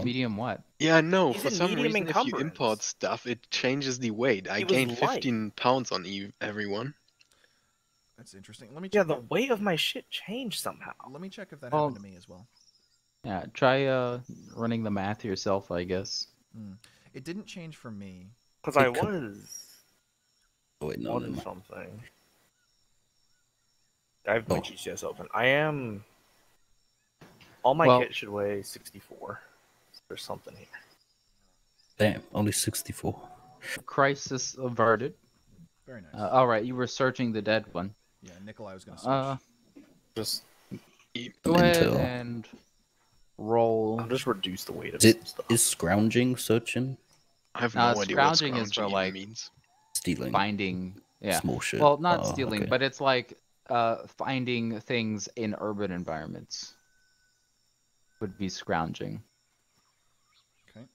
Medium what? Yeah, no, He's for in some medium reason, if you encumbrance. import stuff, it changes the weight. I It was gained light. 15 pounds on everyone. That's interesting. Let me Yeah, check. the weight of my shit changed somehow. Let me check if that Well- happened to me as well. Yeah, try running the math yourself, I guess. It didn't change for me. Because I It could- was Oh, wait, no, never on mind. something. I have my Oh. GCS open. I am. All my Well- kit should weigh 64. There's something here. Damn, only 64. Crisis averted. Very nice. All right, you were searching the dead one. Yeah, Nikolai was gonna search. Just Go ahead Intel. and roll. I'll just reduce the weight of Is some it stuff. is scrounging searching? I have Nah, no idea what scrounging is for, scrounging like, means. Stealing. Finding. Yeah. Small shit. Well, not Oh, stealing, okay. but it's like finding things in urban environments. Would be scrounging.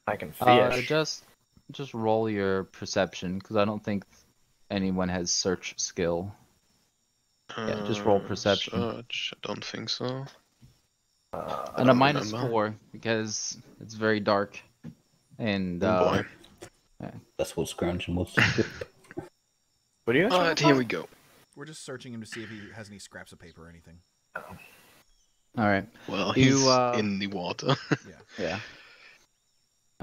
I can fish. Just roll your perception, because I don't think anyone has search skill. Yeah, just roll perception. Search. I don't think so. And a don't minus remember. 4, because it's very dark. And Oh boy. That's what scrounging was. What do you guys Alright, here we go. We're just searching him to see if he has any scraps of paper or anything. all right. Well, You, he's uh, in the water. Yeah.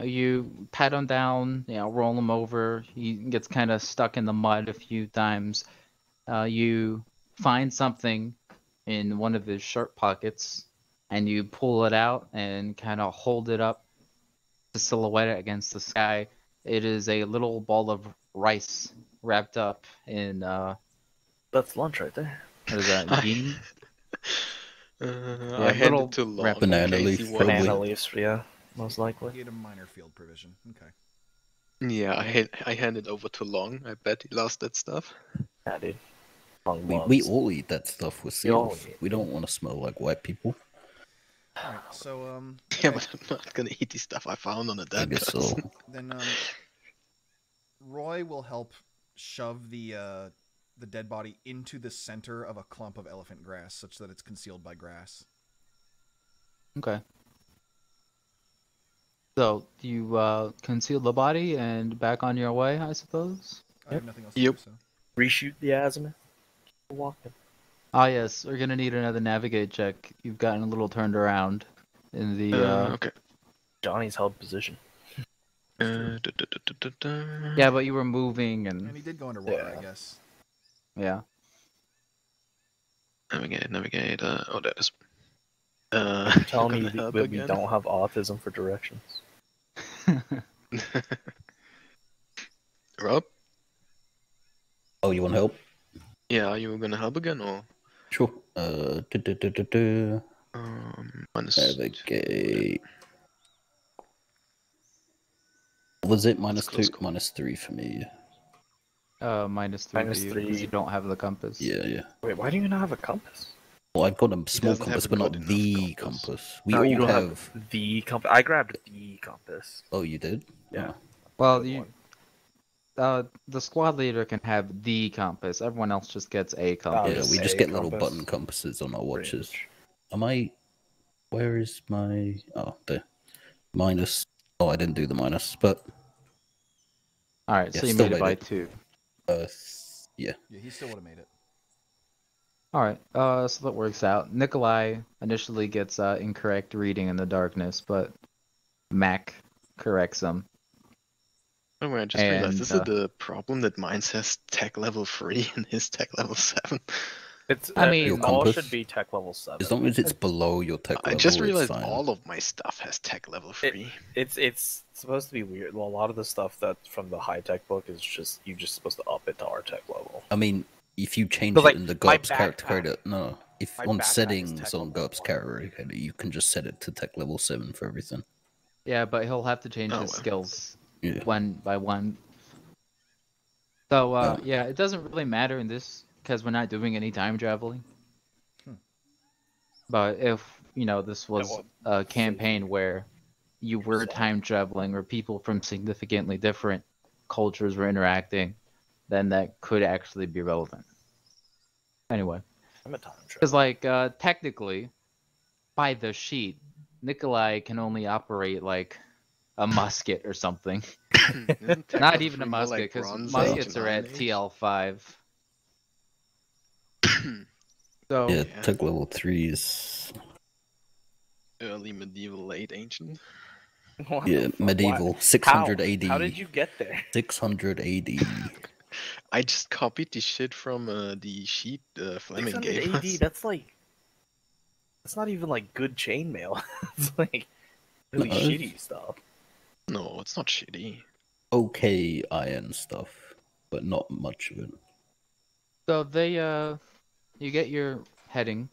You pat him down, roll him over. He gets kind of stuck in the mud a few times. You find something in one of his shirt pockets, and you pull it out and kind of hold it up to silhouette it against the sky. It is a little ball of rice wrapped up in, That's lunch right there. what is that, bean? I handed little it to Long wrap- in Banana case leaf, he probably. Banana leaves, yeah, most He likely. had a minor field provision. Okay. Yeah, I handed over to Long. I bet he lost that stuff. Yeah, dude. Long We loves. all eat that stuff with We all seals. eat it. We don't want to smell like white people. All right. So Yeah, okay, but I'm not gonna eat the stuff I found on a I dead guess so. person. then Roy will help shove the dead body into the center of a clump of elephant grass, such that it's concealed by grass. Okay. So, you conceal the body and back on your way, I suppose? I have nothing else to Yep. do. So Reshoot the azimuth. Keep walking. Ah, yes, we're gonna need another navigate check. You've gotten a little turned around in the, Okay. Johnny's held position. Yeah, but you were moving and and, he did go underwater, Yeah. I guess. yeah. Navigate. Oh, that is. You're telling me that we don't have autism for directions. Rob? Oh, you want help? Yeah, are you gonna help again or? Sure. Minus. Navigate. Was it minus close 2? call. Minus 3 for me. Minus 3 Minus for you, 3. because you don't have the compass. Yeah. Wait, why do you not have a compass? Well, I got a small doesn't compass, have a but not good enough the compass. compass. We No, you all don't have... the compass. I grabbed the compass. Oh, you did? Yeah. Well, Good the squad leader can have the compass. Everyone else just gets a compass. Yeah, just we just a get little compass. button compasses on our watches. Range. Am I... Where is my... Oh, there. Minus... Oh, I didn't do the minus, but... Alright, Yeah, so you still made it made by it. 2. Yeah. Yeah, he still would have made it. Alright, so that works out. Nikolai initially gets incorrect reading in the darkness, but Mac corrects him. Oh, wait, I just realized this And, is the problem that mine says tech level 3 and his tech level 7. It's. I mean, Your all compass? should be tech level 7. As long as it's below your tech I level, just it's realized fine. all of my stuff has tech level 3. It's supposed to be weird. Well, a lot of the stuff that from the high tech book is just supposed to up it to our tech level. I mean, if you change But, it like, in the my GURPS character backpack- creator, no. If my on backpack is settings tech on level GURPS 1. character creator, you can just set it to tech level 7 for everything. yeah, but he'll have to change Oh, his well. skills Yeah. one by one. So, Oh. yeah, it doesn't really matter in this, because we're not doing any time traveling. But if, this was a campaign where you were time traveling or people from significantly different cultures were interacting, then that could actually be relevant. Anyway. I'm a time Because, traveler. technically, by the sheet, Nikolai can only operate, a musket or something. Isn't tech Not level even a 3 more musket, like because Bronze muskets Age are and at Iron Age? TL5. So, Yeah, Yeah. tech level 3 is... Early medieval, late ancient. What Yeah, the fuck? medieval. Why? 600 AD. How did you get there? 600 AD. I just copied the shit from the sheet Fleming 600 gave AD. us. That's not even good chainmail. It's really No, shitty stuff. No, it's not shitty. Okay iron stuff, but not much of it. So you get your heading,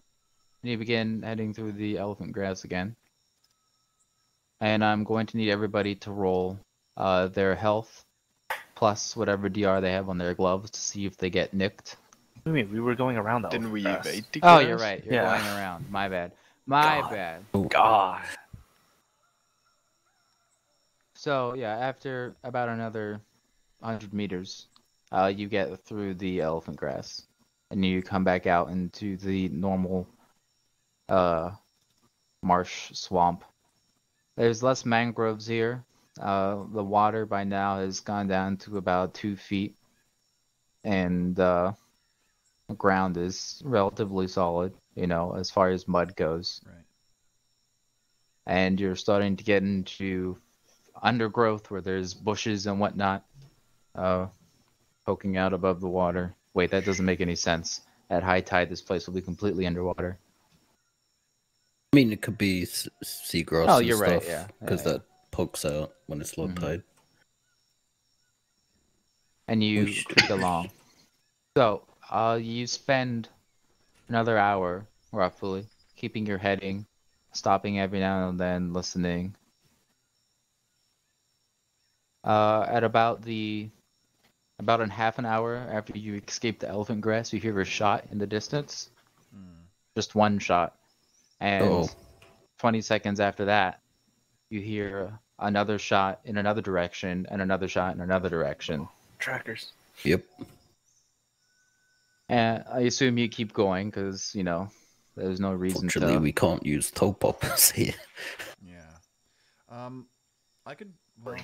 and you begin heading through the elephant grass again. And I'm going to need everybody to roll their health plus whatever DR they have on their gloves to see if they get nicked. What do you mean? We were going around that. Didn't we evade the Oh, grass? you're right. You're Yeah. going around. My bad. My God. bad. God. So yeah, after about another 100 meters, you get through the elephant grass, and you come back out into the normal marsh swamp. There's less mangroves here. The water by now has gone down to about 2 feet, and the ground is relatively solid, as far as mud goes. Right. And you're starting to get into undergrowth where there's bushes and whatnot poking out above the water. Wait, that doesn't make any sense. At high tide, this place will be completely underwater. I mean, it could be seagrass Oh, and you're right, stuff, yeah. because Yeah. that pokes out when it's low Mhm. tide. And you We should- click along. So, you spend another hour, roughly, keeping your heading, stopping every now and then, listening. At about a half an hour after you escape the elephant grass, you hear a shot in the distance. Just one shot. And Uh-oh. 20 seconds after that, you hear another shot in another direction and another shot in another direction. Trackers. Yep. And I assume you keep going because, there's no reason Fortunately, to. we can't use toe poppers here. Yeah. I could. Well,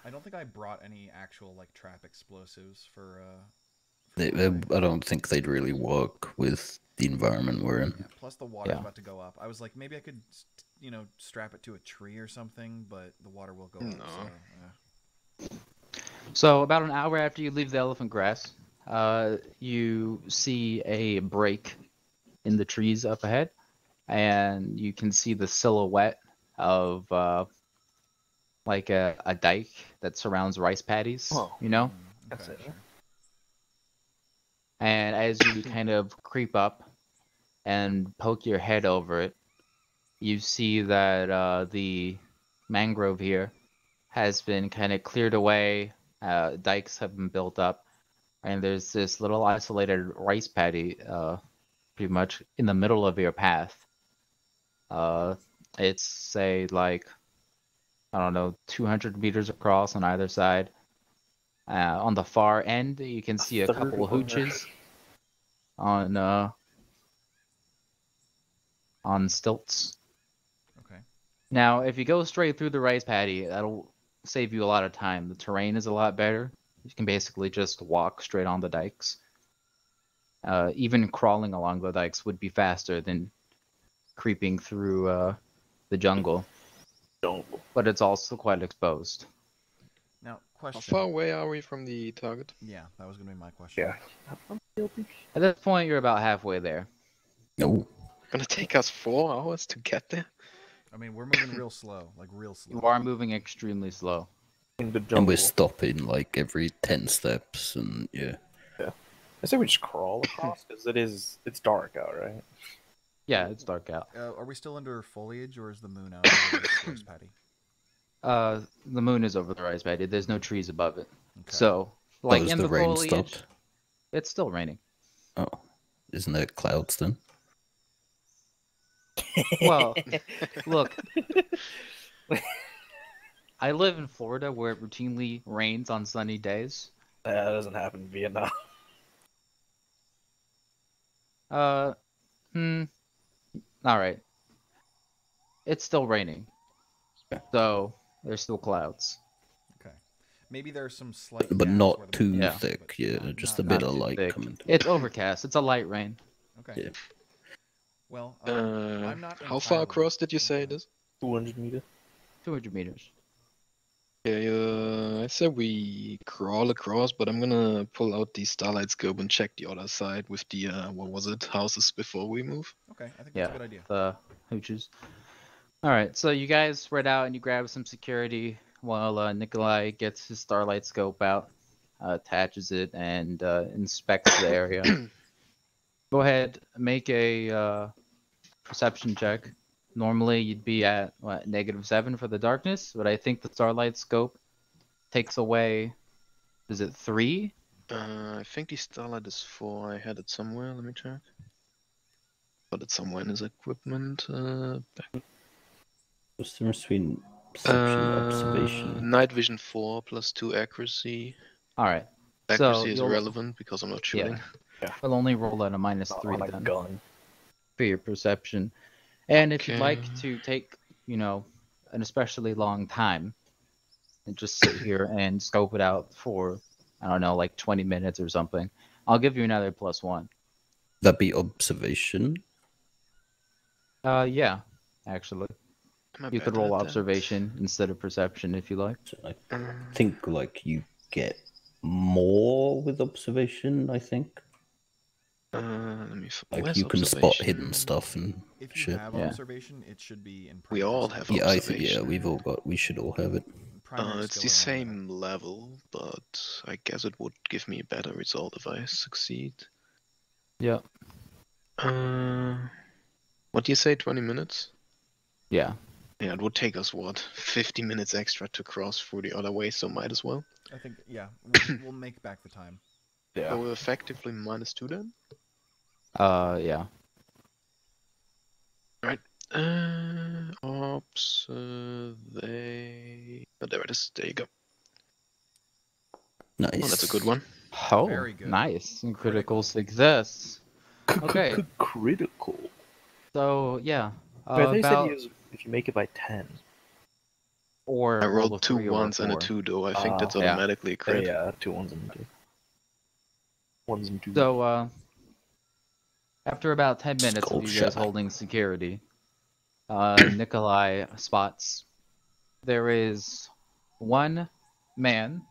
I don't think I brought any actual trap explosives for I don't think they'd really work with the environment we're in. Yeah, plus the water's Yeah. about to go up. I was like, maybe I could, strap it to a tree or something, but the water will go No. up. So, So about an hour after you leave the elephant grass, you see a break in the trees up ahead, and you can see the silhouette of like a dike that surrounds rice paddies, Oh. you know? That's it. Sure. And as you kind of creep up and poke your head over it, you see that the mangrove here has been kind of cleared away, dikes have been built up, and there's this little isolated rice paddy pretty much in the middle of your path. It's, say, like, I don't know, 200 meters across on either side. On the far end, you can see a couple of hooches on stilts. Okay. Now, if you go straight through the rice paddy, that'll save you a lot of time. The terrain is a lot better. You can basically just walk straight on the dikes. Even crawling along the dikes would be faster than creeping through the jungle. But it's also quite exposed. Now, How question. far away are we from the target? Yeah, that was gonna be my question. Yeah. At this point, you're about halfway there. No. Gonna take us 4 hours to get there? I mean, we're moving real slow, like real slow. You are moving extremely slow. In the And jungle. we're stopping like every 10 steps, and yeah. I say we just crawl across because it's dark out, right? Yeah, it's dark out. Are we still under foliage, or is the moon out over the rice paddy? The moon is over the rice paddy. There's no trees above it. Okay. So, like has in the the rain foliage, stopped? it's still raining. Oh. Isn't there clouds then? Well, look, I live in Florida where it routinely rains on sunny days. That doesn't happen in Vietnam. All right. It's still raining. So, there's still clouds. Okay. Maybe there's some slight. But gaps not where the too moon is, thick, but yeah, not- just not- a bit Not of too light thick. coming through. It's overcast. It's a light rain. Okay. Yeah. Well, I'm not. How far entirely- across did you say it is? 200 meters. 200 meters. Yeah, I said we crawl across, but I'm gonna pull out the starlight scope and check the other side with the what was it, houses before we move. Okay, I think that's Yeah, a good idea. the hooches. All right, so you guys spread out and you grab some security while Nikolai gets his starlight scope out, attaches it, and inspects the area. Go ahead, make a perception check. Normally you'd be at what, -7 for the darkness, but I think the starlight scope takes away. Is it 3? I think the starlight is 4. I had it somewhere. Let me check. Put it somewhere in his equipment. What's the difference between perception and observation? Night vision 4 plus 2 accuracy. All right. Accuracy is you'll- irrelevant because I'm not shooting. I'll only roll at a -3 On a then gun. for your perception. And if you'd like Okay. to take, an especially long time and just sit here and scope it out for, I don't know, like 20 minutes or something, I'll give you another +1. That'd be observation. Yeah, actually. Am I You could better roll at that? observation instead of perception if you like. So I think like you get more with observation, I think. Let me. Like where's you can spot observation? hidden stuff and If you shit. have Yeah. observation, it should be in. We primary all skill. have Yeah, I think observation. we should all have it. Primary It's skill the or same level, but I guess it would give me a better result if I succeed. Yeah. What do you say, 20 minutes? Yeah. Yeah, it would take us, what, 50 minutes extra to cross through the other way, so might as well. I think, yeah, we'll make back the time. So we're effectively -2 then? Yeah. Ops, oh, there it is, there you go. Nice. Oh, that's a good one. Oh, Very good. nice. And critical success. Okay. Critical. So, yeah. But they said About, if you make it by 10. or I roll a rolled 2 3 or a 1s and a 4. 2 though, I think that's yeah. automatically a crit. Yeah, 2 ones and 2. 1s and 2. So, after about 10 minutes Skull of you guys shot. holding security, Nikolai spots there is one man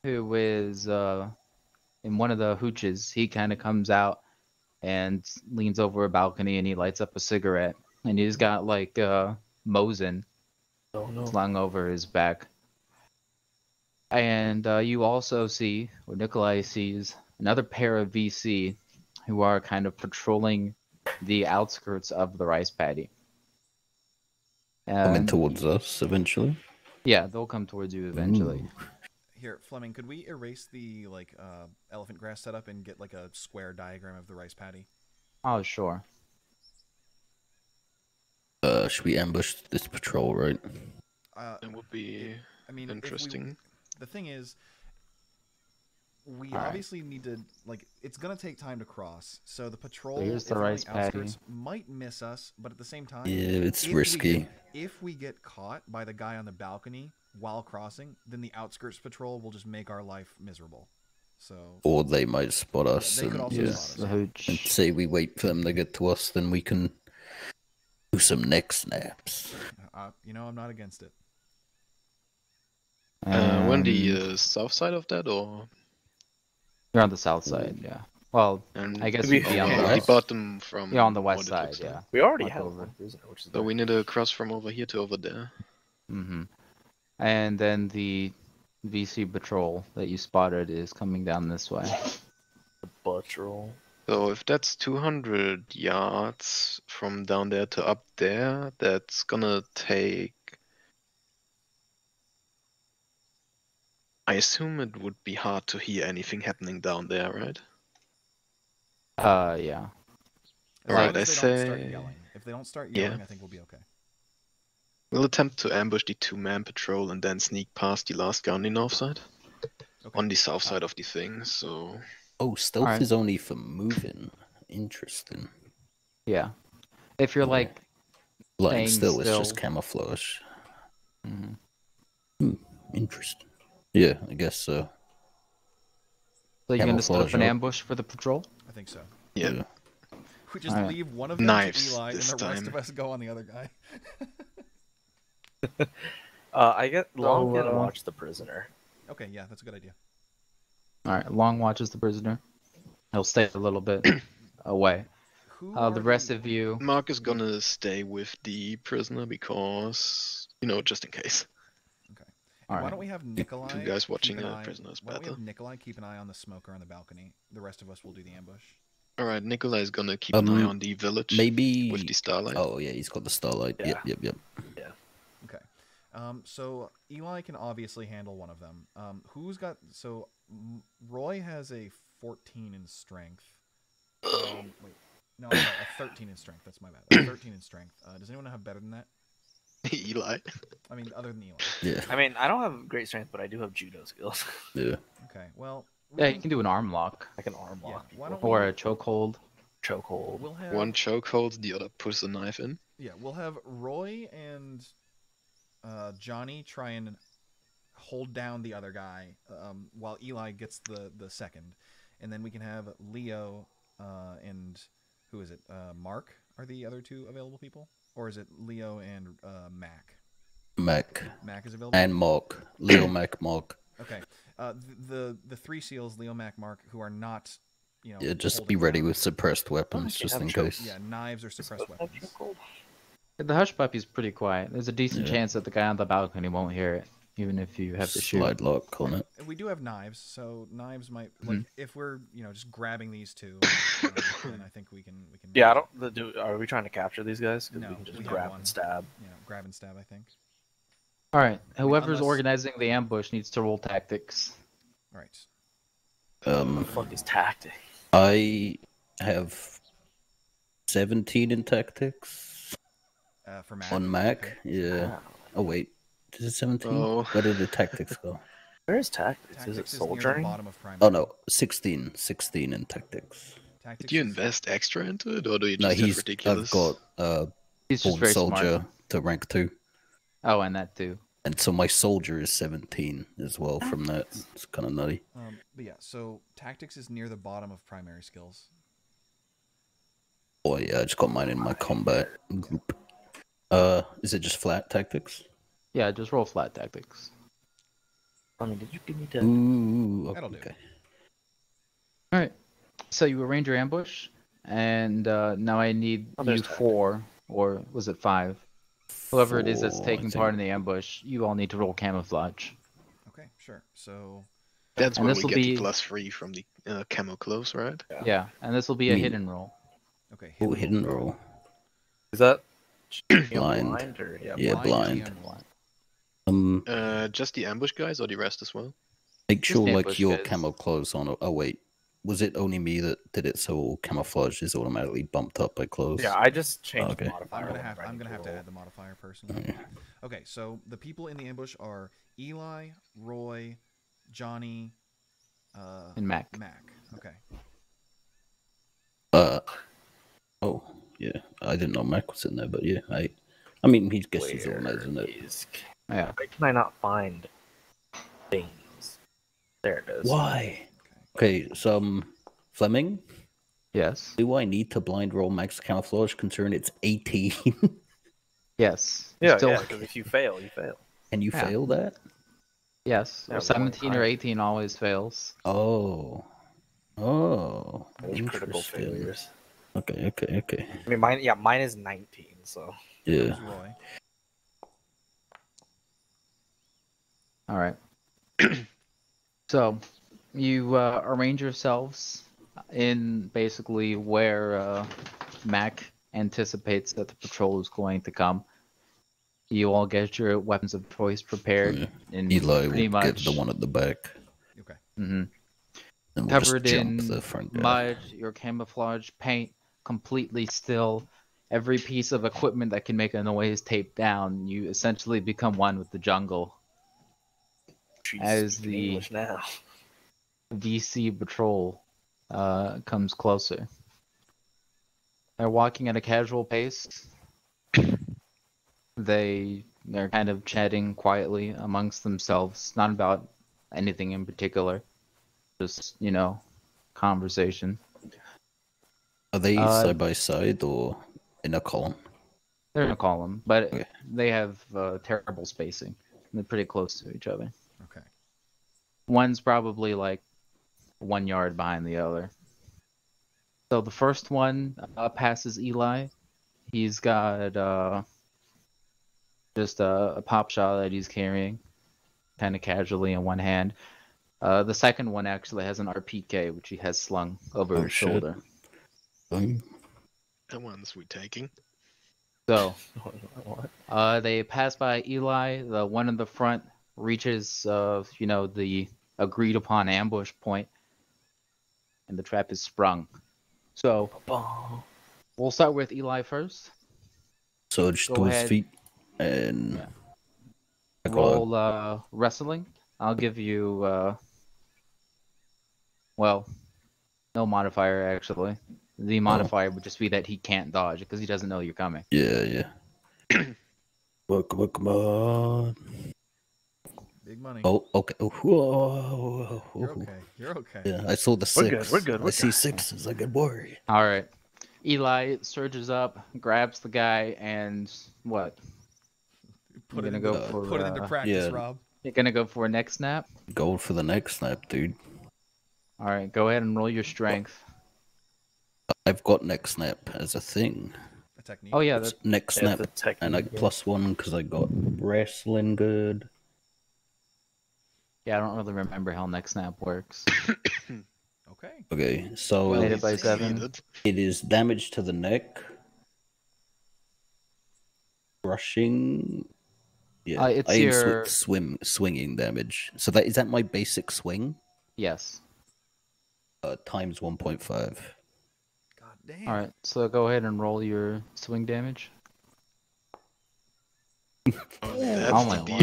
who is in one of the hooches. He kind of comes out and leans over a balcony and he lights up a cigarette. And he's got like Mosin Oh no. slung over his back. And you also see, or Nikolai sees, another pair of VC who are kind of patrolling the outskirts of the rice paddy. Coming towards us eventually. Yeah, they'll come towards you eventually. Ooh. Here, Fleming, could we erase the elephant grass setup and get like a square diagram of the rice paddy? Oh, sure. Should we ambush this patrol, right? It would be I mean, interesting. The thing is, we All right. obviously need to, like, it's gonna take time to cross. So the patrol, Here's if the they're on rice the paddy. outskirts, might miss us, but at the same time, Yeah, it's if risky. if we get caught by the guy on the balcony while crossing, then the outskirts patrol will just make our life miserable. So Or they might spot us they could and, also yeah, spot us. The hooch. and say we wait for them to get to us, then we can do some neck snaps. I'm not against it. We're on Um, the south side of that, or You're on the south side, yeah. Well, and I guess To be you'd be on fair- the the west. bottom from Yeah, on the what west it side, looks yeah. like. We already Walk have over. one prisoner, which is So nice. we need to cross from over here to over there. Mm-hmm. And then the VC patrol that you spotted is coming down this way. The patrol. So if that's 200 yards from down there to up there, that's gonna take. I assume it would be hard to hear anything happening down there, right? Yeah. As Alright, long as I they don't start say- yelling. If they don't start Yeah. yelling, I think we'll be okay. We'll attempt to ambush the two-man patrol and then sneak past the last guy on the north side. Okay. On the south side of the thing, so. Oh, stealth Alright. is only for moving. Interesting. Yeah. If you're like, Lying Staying still is just still. camouflage. mhm. Interesting. Yeah, I guess so. So you're gonna set up Camouflage an up. ambush for the patrol? I think so. Yeah. We just Alright. leave one of them Knives to Eli, and this the rest time. of us go on the other guy. I get Long can uh, watch the prisoner. Okay, yeah, that's a good idea. Alright, Long watches the prisoner. He'll stay a little bit away. Who The are rest of you, Mark is gonna stay with the prisoner because, just in case. Okay. And why Alright. don't we have Nikolai? Two guys keep watching an a eye- prisoner is Why don't we have better. Nikolai keep an eye on the smoker on the balcony? The rest of us will do the ambush. Alright, Nikolai is gonna keep an eye on the village Maybe. with the starlight. Oh, yeah, he's got the starlight. Yeah. Yep. Okay. So Eli can obviously handle one of them. Who's got? So Roy has a 14 in strength. Wait, no, I'm sorry, a 13 in strength. That's my bad. A 13 in strength. Does anyone have better than that? Eli. I mean, other than Eli. Yeah. I mean, I don't have great strength, but I do have judo skills. Yeah. Okay. Well. we yeah, you can do an arm lock I can arm Yeah. lock Why people. don't or we? a chokehold. Chokehold. We'll have. One chokehold, the other puts a knife in. Yeah, we'll have Roy and Johnny try and hold down the other guy while Eli gets the second, and then we can have Leo and who is it? Mark are the other two available people, or is it Leo and Mac? Mac. Mac is available. And Mark. Leo Mac Mark. Okay, the three seals, Leo, Mac, Mark, who are not, Yeah, just holding be ready down- with suppressed weapons, Okay, just have in a choke. case. yeah, knives or suppressed weapons. Chokehold. The hush puppy's pretty quiet. There's a decent Yeah. chance that the guy on the balcony won't hear it, even if you have to shoot. Slide lock on it. We do have knives, so knives might Mm-hmm. like if we're just grabbing these two, then I think we can. Yeah, I don't. Are we trying to capture these guys? Because No, we can just we have grab one. and stab. grab and stab. I think. All right, whoever's unless- organizing the ambush needs to roll tactics. All right. What the fuck is tactic? I have 17 in tactics For Mac. on Mac. Okay. Yeah. Wow. Oh, wait. Is it 17? Oh. Where did the tactics go? Where is tactics? Tactics Is it is near the soldiering? bottom of primary. Oh, no. 16 in tactics. Tactics Do you is- invest extra into it, or do you No, just have I've ridiculous? got He's just born very soldier smart. to rank 2. Oh, and that too. And so my soldier is 17 as well from that. It's kind of nutty. But yeah, so tactics is near the bottom of primary skills. Oh, yeah, I just got mine in my combat group. Is it just flat tactics? Yeah, just roll flat tactics. I mean, did you give me to? Ooh, That'll do. okay. All right. So you arrange your ambush. And now I need Oh, you there's tactics. 4, or was it 5? Whoever it is that's 4, I taking part in think. the ambush, you all need to roll camouflage. Okay, sure. So That's And where this we will get be the +3 from the camo clothes, right? yeah, and this will be I a mean- hidden roll. okay, Oh, roll. hidden roll. Is that Blind. or Yeah, blind. Just the ambush guys or the rest as well? Make Just sure like ambush, your guys. camo clothes on. Oh wait, was it only me that did it? So camouflage is automatically bumped up by clothes. Yeah, I just changed Okay. the modifier. I'm whenever I gonna need have to roll. add the modifier personally. Okay. Okay, so the people in the ambush are Eli, Roy, Johnny, And Mac. Okay. Oh yeah, I didn't know Mac was in there, but yeah, I mean, he guess he's on there, isn't it? Yeah. Why can I not find things? There it is. Why? Okay, so Fleming, Yes. do I need to blind roll max camouflage considering it's 18? Yes. Yeah, Still, yeah. Because if you fail, you fail. Can you Yeah. fail that? yes. Yeah, 17 or higher. 18 always fails. Oh, There's critical interesting. failures. Okay. I mean, mine is 19. So Yeah. There's Roy. All right. So, you arrange yourselves in basically where Mac anticipates that the patrol is going to come. You all get your weapons of choice prepared, Yeah. and Eli pretty will much get the one at the back, Okay. and we'll covered just jump in the front guy. mud, your camouflage paint completely still, every piece of equipment that can make a noise taped down. You essentially become one with the jungle. she's As speaking the English now. VC patrol comes closer. They're walking at a casual pace. They're kind of chatting quietly amongst themselves, not about anything in particular, just conversation. Are they Uh, side by side or in a column? They're in a column, but Okay. they have terrible spacing. They're pretty close to each other. Okay. One's probably like 1 yard behind the other. So the first one passes Eli. He's got just a pop shot that he's carrying, kind of casually in one hand. The second one actually has an RPK, which he has slung over Oh, his shit. shoulder. That one's we taking. So What? they pass by Eli. The one in the front reaches, the agreed upon ambush point, and the trap is sprung. So we'll start with Eli first. So just Go do his ahead. feet and Yeah. Roll wrestling. I'll give you no modifier actually. The modifier would just be that he can't dodge because he doesn't know you're coming. Yeah. Come on. Big money. Oh, okay. Oh, whoa. You're okay. You're okay. Yeah, I saw the We're good, 6. we're good, I we're see good. 6s. I get worried. All right. Eli surges up, grabs the guy, and what? Put You're it gonna into, go for put it into practice, yeah. Rob. You're gonna go for a neck snap. Go for the next snap, dude. All right. Go ahead and roll your strength. I've got neck snap as a thing. A technique. Oh yeah, It's that's neck Yeah, snap, the technique, and I yeah. +1 because I got wrestling good. yeah. I don't really remember how neck snap works. Okay. Okay, so Made he it by 7. succeeded. it is damage to the neck, crushing. Yeah, It's I aim your swinging damage. So that is that my basic swing yes. times 1.5. God damn. All right. So go ahead and roll your swing damage. Oh, that's Oh my the lord.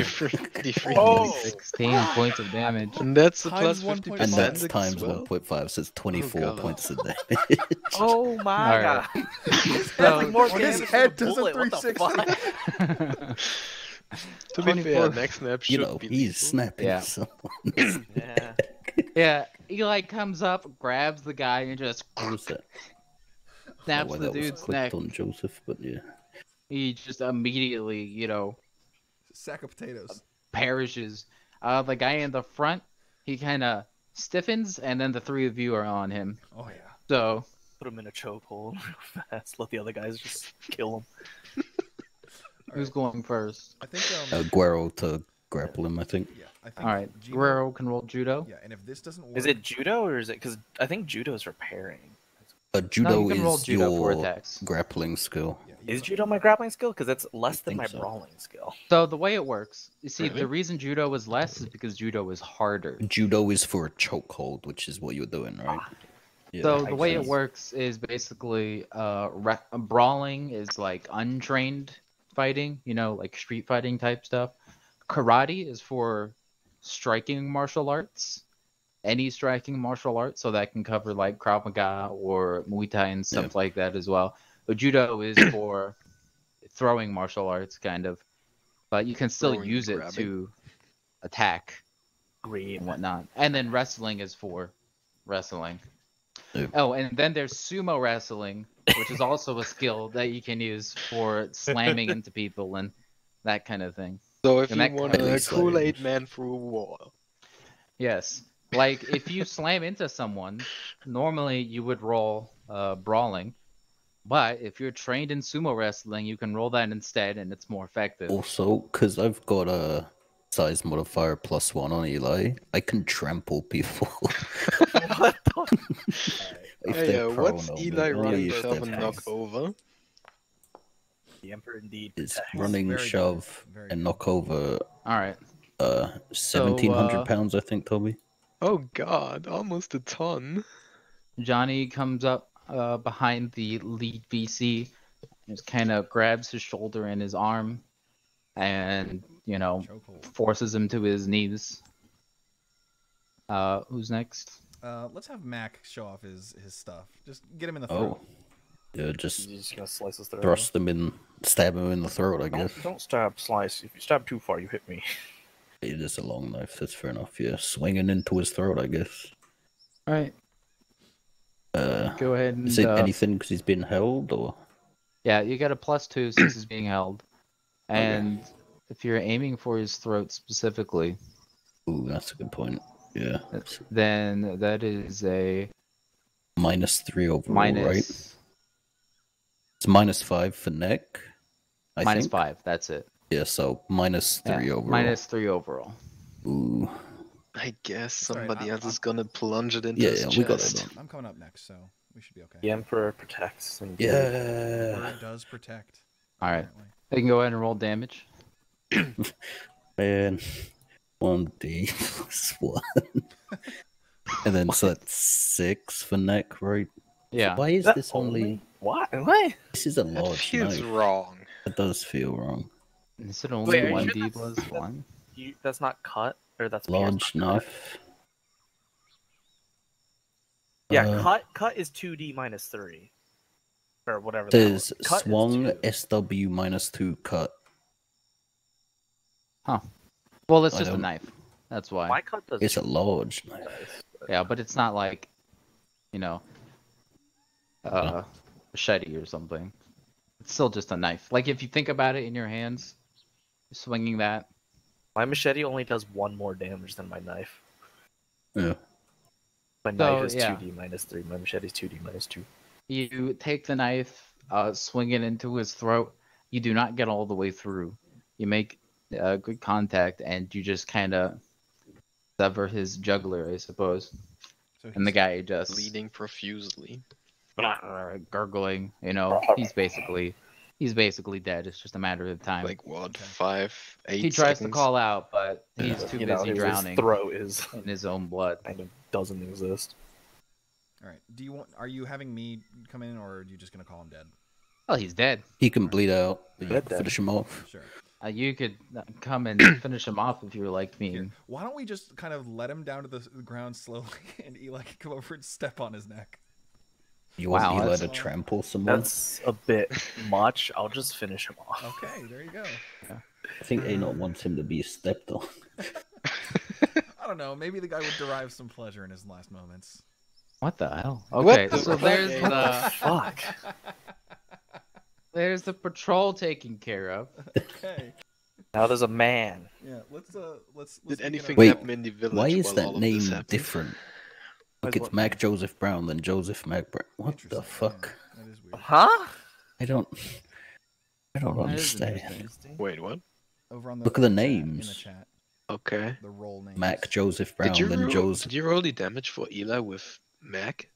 difference. Oh! 16 points of damage. And that's the Times plus 1.5. 50%. And that's as times well? 1.5, so it's 24 God. points of damage. Oh my All right. god! So- That's more On his damage head than a does a bullet. What the 360. fuck? To be 24. fair, next snap should You know, be he's lethal. snapping Yeah. someone. Yeah. Yeah, Eli comes up, grabs the guy, and just What was that? snaps Why the that was dude's clicked neck. on Joseph, but yeah. He just immediately, Sack of potatoes. perishes. The guy in the front, he kind of stiffens, and then the three of you are on him. Oh yeah. So put him in a chokehold real fast. Let the other guys just kill him. Who's going first? I think Guerrero to grapple him, I think. yeah, I think All right, Gino- Guerrero can roll judo. Yeah, and if this doesn't work, Is it judo or is it? Because I think judo is repairing. Judo you can roll is judo for your attacks. grappling skill. yeah, Is judo my grappling skill? Because it's less than think my so. brawling skill. So the way it works, you see, Really? the reason judo is less is because judo is harder. Judo is for a chokehold, which is what you're doing, right? Yeah. So the I way it see. works is basically, brawling is like untrained fighting, like street fighting type stuff. Karate is for striking martial arts, any striking martial art, so that can cover like Krav Maga or Muay Thai and stuff like that as well. But judo is for throwing martial arts, kind of, but you can still Throwing, use it grabbing. to attack Great. and whatnot. And then wrestling is for wrestling. Yeah. Oh, and then there's sumo wrestling, which is also a skill that you can use for slamming into people and that kind of thing. So if And you that want kinda a makes Kool-Aid sense. man through a wall. Yes. Like if you slam into someone, normally you would roll brawling. But if you're trained in sumo wrestling, you can roll that instead and it's more effective. Also, because I've got a size modifier +1 on Eli, I can trample people. What the? If Hey, they're what's prone, Eli only running, if shove, they're and prone. knock over? The Emperor indeed It's protects. running, Very good. shove, Very and good. knock over All right. 1,700 pounds, I think, Toby. Oh god, almost a ton. Johnny comes up behind the lead VC, just kind of grabs his shoulder and his arm, and chokehold. forces him to his knees. Who's next? Let's have Mac show off his stuff. Just get him in the throat. Oh. Yeah, just You're just gonna slice his throat. thrust him in, stab him in the throat, I guess. Don't stab, slice. If you stab too far, you hit me. It is a long knife, that's fair enough. Yeah, swinging into his throat, I guess. All right. Go ahead and Is it anything because he's been held, or? yeah, you get a +2 since he's being held, and if you're aiming for his throat specifically, Ooh, that's a good point. Yeah. then that is a -3 overall, minus right? It's -5 for neck. I minus think. 5. That's it. Yeah, so -3 Yeah, overall. -3 overall. Ooh. I guess Alright, somebody else I'm- is gonna plunge it into Yeah, his yeah, chest. we got it. I'm coming up next, so we should be okay. The Emperor protects. Indeed. Yeah. Word does protect. All right. apparently. They can go ahead and roll damage. Man. 1d +1. And then so that's 6 for neck, right? Yeah. Why is That this only? What? What? This is a That large feels knife. wrong. It does feel wrong. Is it only Wait, are you 1d sure plus that's- 1? That's not cut, or that's Large pierced, not cut? knife. Yeah, cut is 2d minus 3, or whatever. the hell There's it is. Cut is swung 2. SW -2 cut. Well, it's I just a don't- knife. That's why. My cut does. It's a large knife. Yeah, but it's not like, machete or something. It's still just a knife. Like if you think about it in your hands, swinging that. My machete only does 1 more damage than my knife. Yeah. My knife is yeah. 2d minus 3. My machete is 2d minus 2. You take the knife, swing it into his throat. You do not get all the way through. You make good contact, and you just kind of sever his jugular, I suppose. So And the he's- guy just Bleeding profusely. gurgling. He's basically dead. It's just a matter of time. Like what? Okay. 5, 8 he tries seconds? to call out, but he's Yeah. too You know, busy his drowning throat is in his own blood. kind of doesn't exist. All right. Are you having me come in, or are you just gonna call him dead? Well, he's dead. He can bleed out. But you Dead, dead. finish him off. Sure. You could come and finish him off if you were like me. Here, why don't we just kind of let him down to the ground slowly, and Eli can come over and step on his neck? You Wow, want Eli that's- to trample someone? That's a bit much. I'll just finish him off. Okay, there you go. I think Anot wants him to be stepped on. I don't know. Maybe the guy would derive some pleasure in his last moments. What the hell? What Okay, the so fuck? there's the patrol taken care of. Okay. Now there's a man. Yeah. Let's Did make anything an- Wait, happen in the village Why is while that all of this name happened? different? Look, it's Mac Joseph Brown, then Joseph Mac Brown. What the Interesting, fuck? Yeah, that is weird. Huh? I don't That is understand. interesting. Wait, what? Over on the Look at the chat, names. in the chat. Okay. The role names. Mac Joseph Brown, Did you then roll, Joseph. did you roll the damage for Eli with Mac?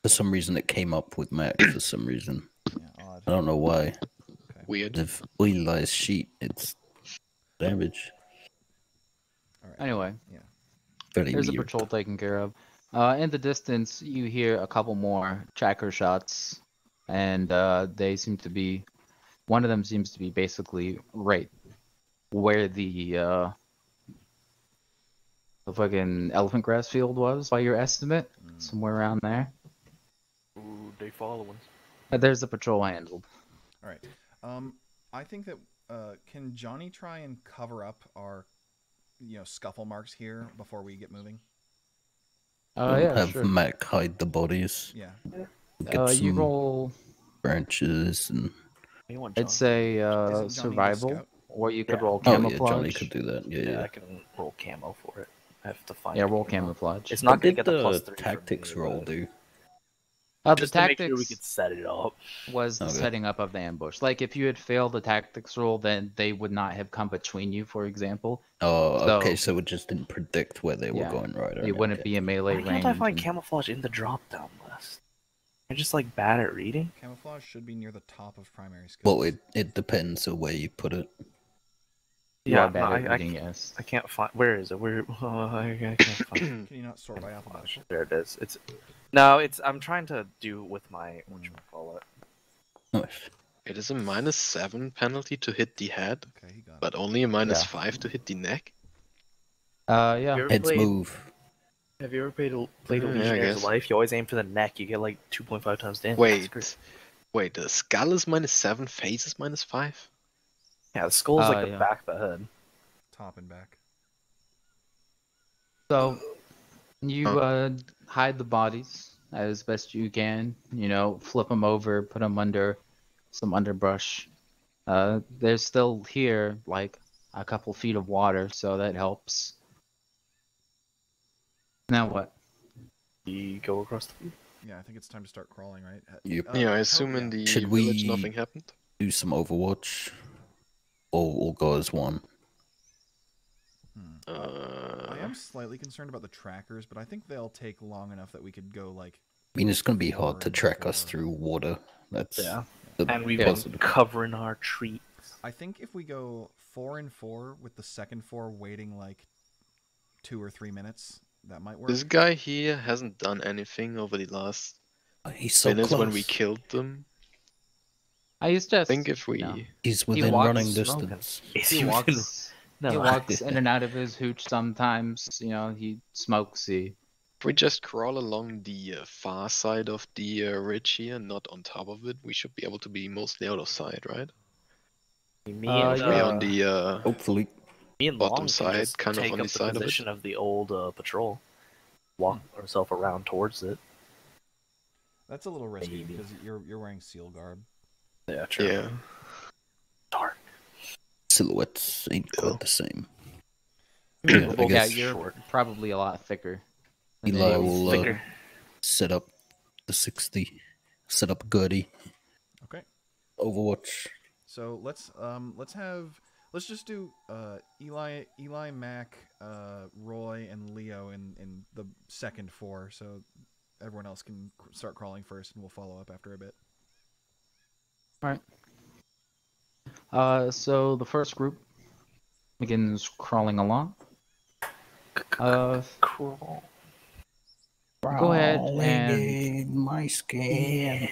For some reason, it came up with Mac. For some reason, Yeah, odd. I don't know why. Okay. Weird. If Eli's sheet, it's damage. All right. Anyway, Very there's a weird. patrol taken care of. In the distance, you hear a couple more tracker shots, and they seem to be. One of them seems to be basically right where the fucking elephant grass field was by your estimate, somewhere around there. Ooh, they following. There's a patrol handled. All right. I think that can Johnny try and cover up our, scuffle marks here before we get moving? Yeah, have sure. Mac hide the bodies. Yeah. Get You some roll. branches and. You want It's Isn't a Johnny the survival, scout? or you could Yeah. roll Oh camouflage. yeah, Johnny could do that. Yeah, Yeah, yeah. I can roll camo for it. I have to find. Yeah, it. roll camouflage. It's not What gonna did get the plus 3 tactics from me, roll but do? The just to make tactics sure we could set it up. was the Okay. setting up of the ambush. Like if you had failed the tactics roll, then they would not have come between you, for example. Oh, So- okay. So it just didn't predict where they were Yeah. going, right? It wouldn't be a melee Why range. can't I find and- camouflage in the drop-down list? I'm just like bad at reading. Camouflage should be near the top of primary skills. Well, it depends on where you put it. You Yeah, are bad no, at reading, yes. I can't find. Where is it? Where? I can't find. Can you not sort by alphabetical? There it is. It's no. It's. I'm trying to do with my whatchamacallit. Nice. It is a -7 penalty to hit the head, Okay, he got it. but only a -5 Yeah. to hit the neck. Yeah. Have you ever Heads played, move. Have you ever played a Yeah, I Legionnaires guess. Life? You always aim for the neck. You get like 2.5 times damage. That's Wait, great. wait. The skull is -7, face is -5. Yeah, the skull is like the yeah. back of the head. Top and back. So you hide the bodies as best you can. Flip them over, put them under some underbrush. There's still here like a couple feet of water, so that helps. Now what? You go across the field. Yeah, I think it's time to start crawling, right? Yep. Yeah, I assume in the Should village we- nothing happened. Do some Overwatch, or go as one. I am slightly concerned about the trackers, but I think they'll take long enough that we could go like. I mean, it's gonna be hard to Forward, track us forward. through water. That's Yeah. the And we've positive. been covering our trees. I think if we go 4 and 4 with the second 4 waiting like 2 or 3 minutes, that might work. This guy here hasn't done anything over the last He's so minutes close. when we killed them. I used to I think if we... No. He's within walks running smoking. distance. Is He you walks. No. He walks in and out of his hooch sometimes. He smokes. If we just crawl along the far side of the ridge here, not on top of it, we should be able to be mostly out of sight, right? Me yeah. and Be on the Hopefully. me and bottom Long can side, just kind of take on up the side of it. position of the old patrol. Walk ourselves around towards it. That's a little risky Maybe. because you're wearing seal garb. Yeah, true. yeah. Dark. Silhouettes ain't Yeah. quite the same. Yeah, I Yeah, guess you're short. probably a lot thicker. than Eli any- will Thicker. set up the 60. Set up Gertie. Okay. Overwatch. So let's just do Eli, Mac, Roy, and Leo in the second 4, so everyone else can start crawling first, and we'll follow up after a bit. So the first group begins crawling along. Crawl. Go ahead and in my skin.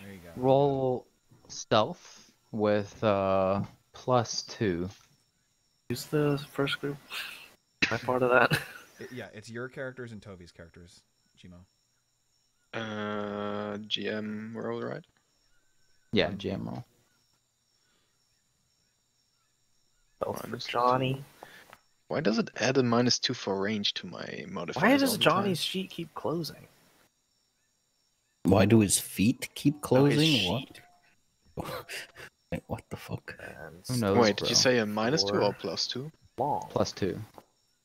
There you go. roll stealth with +2. Who's the first group? Am I part of that? Yeah, it's your characters and Tobi's characters, Gmo. GM roll, right? Yeah, GM roll. Stealth for Johnny. Why does it add a -2 for range to my modifier? Why does Johnny's sheet keep closing? Why do his feet keep Oh, his closing? sheet. Wait, what the fuck? And Who knows? Wait, did bro. you say a -2 or Four. +2? Long. +2?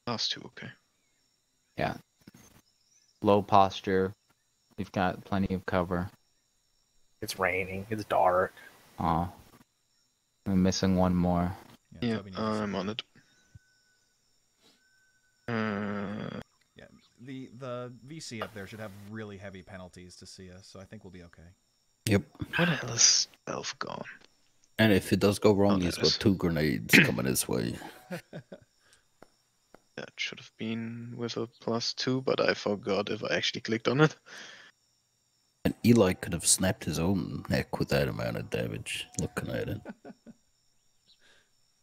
+2, okay. Yeah. low posture. You've got plenty of cover. It's raining. It's dark. Aw. I'm missing one more. Yeah, Tobi needs to I'm see on it. Yeah, the VC up there should have really heavy penalties to see us, so I think we'll be okay. Yep. Where the hell is Elf gone? And if it does go wrong, there he's it got is. 2 grenades coming his way. That should have been with a +2, but I forgot if I actually clicked on it. And Eli could have snapped his own neck with that amount of damage, looking at it.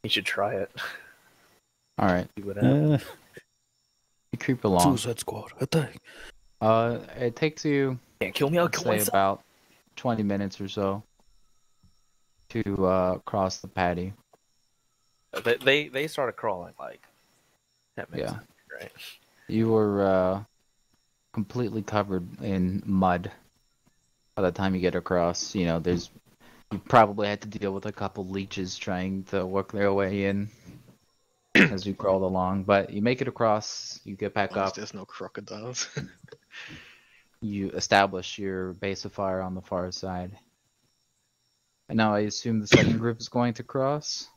You should try it. Alright, See what happens. you creep along. Suicide Squad, attack! It takes you, Can't kill me, I'll let's kill say, myself. about 20 minutes or so to cross the patty. They started crawling like 10 minutes. Yeah. Right. You were completely covered in mud by the time you get across. You know, you probably had to deal with a couple leeches trying to work their way in as you crawled along. But you make it across, you get back up, There's no crocodiles. you establish your base of fire on the far side. And now I assume the second group is going to cross.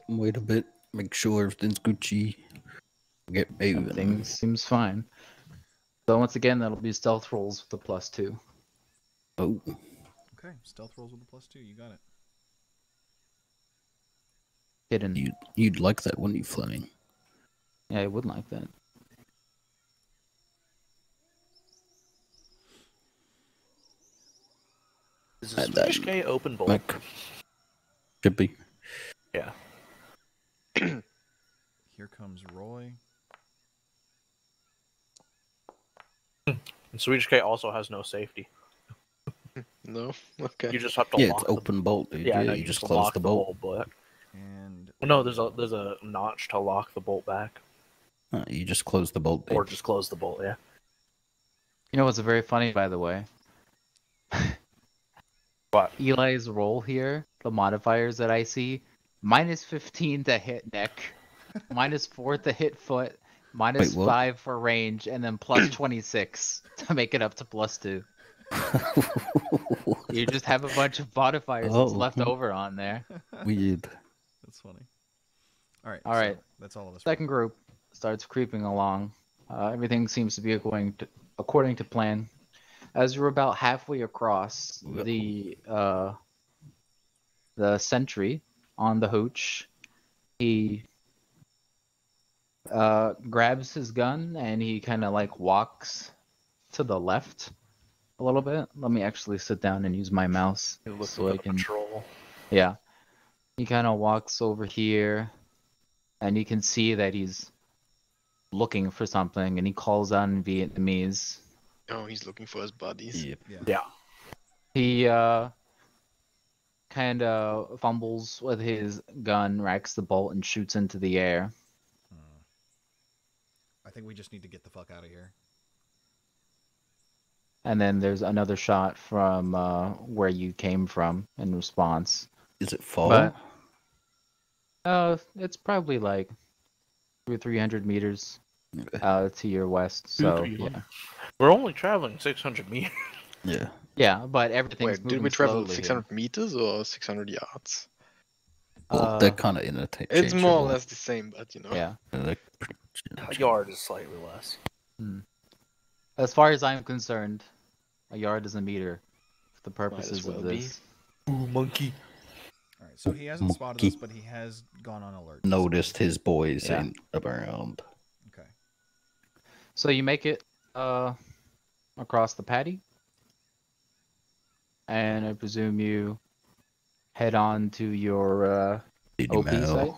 Wait a bit, make sure everything's Gucci. Get moving. Everything seems fine. So once again, that'll be stealth rolls with a +2. Oh, Okay, stealth rolls with a +2. You got it. Hidden. you'd like that, wouldn't you, Fleming? Yeah, I would like that. Is this And that- Swedish K open bolt? Like, should be. Yeah. Here comes Roy. And Swedish K also has no safety. No? Okay. You just have to Yeah, lock it's open bolt, dude. Yeah, Yeah, no, you just have to close lock the bolt. back. And No, there's a notch to lock the bolt back, You just close the bolt. or dude. just close the bolt. Yeah. You know what's very funny, by the way? What? Eli's roll here, the modifiers that I see, -15 to hit neck, -4 to hit foot, Wait, what? -5 for range, and then +26 to make it up to +2. You just have a bunch of modifiers that's Oh. left over on there. Weird. that's funny. All right. All right. So that's all of us. Second group starts creeping along. Everything seems to be according to plan. As you're about halfway across, the sentry on the hooch, he grabs his gun and he kind of like walks to the left a little bit. Let me actually sit down and use my mouse You look so for I the can. patrol. Yeah, he kind of walks over here, and you can see that he's looking for something, and he calls out in Vietnamese. Oh, he's looking for his buddies. Yep. Yeah. Yeah. He kind of fumbles with his gun, racks the bolt, and shoots into the air. I think we just need to get the fuck out of here. And then there's another shot from where you came from in response. Is it fall? But it's probably like 200 or 300 meters Okay. to your west. So 300. yeah, We're only traveling 600 meters. Yeah. yeah, but everything's Wait, did moving we travel slowly 600 meters or 600 yards? Well, Uh, they're kind of interchangeable. It's more or less the same, but you know. here. Yeah. They're pretty much A interchangeable. yard is slightly less. As far as I'm concerned, a yard is a meter for the as purposes well of be. this. Ooh, monkey. All right. So he hasn't spotted us, but he has gone on alert. Noticed his boys Yeah. ain't around. Okay. So you make it across the patty, and I presume you head on to your Did you OP site.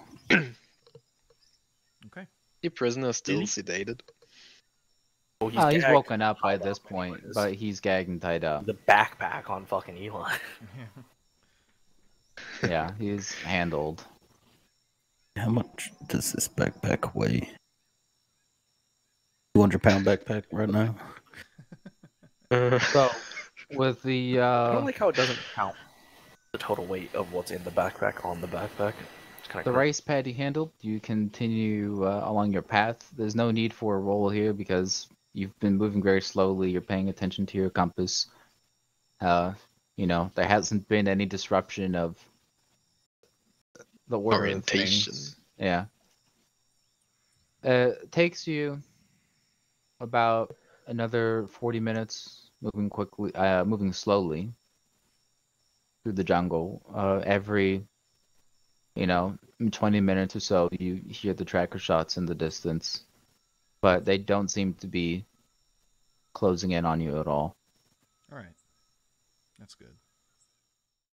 Okay. The prisoner still Really? sedated. Oh, He's gagged. woken up by Tied this up point, anyways. but he's gagged and tied up. The backpack on fucking Eli. Yeah, he's handled. How much does this backpack weigh? 200-pound backpack right now. So with the I don't like how it doesn't count the total weight of what's in the backpack on the backpack. It's kind the of rice paddy handled, you continue along your path. There's no need for a roll here because You've been moving very slowly. You're paying attention to your compass. There hasn't been any disruption of the order Orientation. of things. Yeah. It takes you about another 40 minutes moving slowly through the jungle. Every 20 minutes or so, you hear the tracker shots in the distance, but they don't seem to be closing in on you at all. All right, that's good.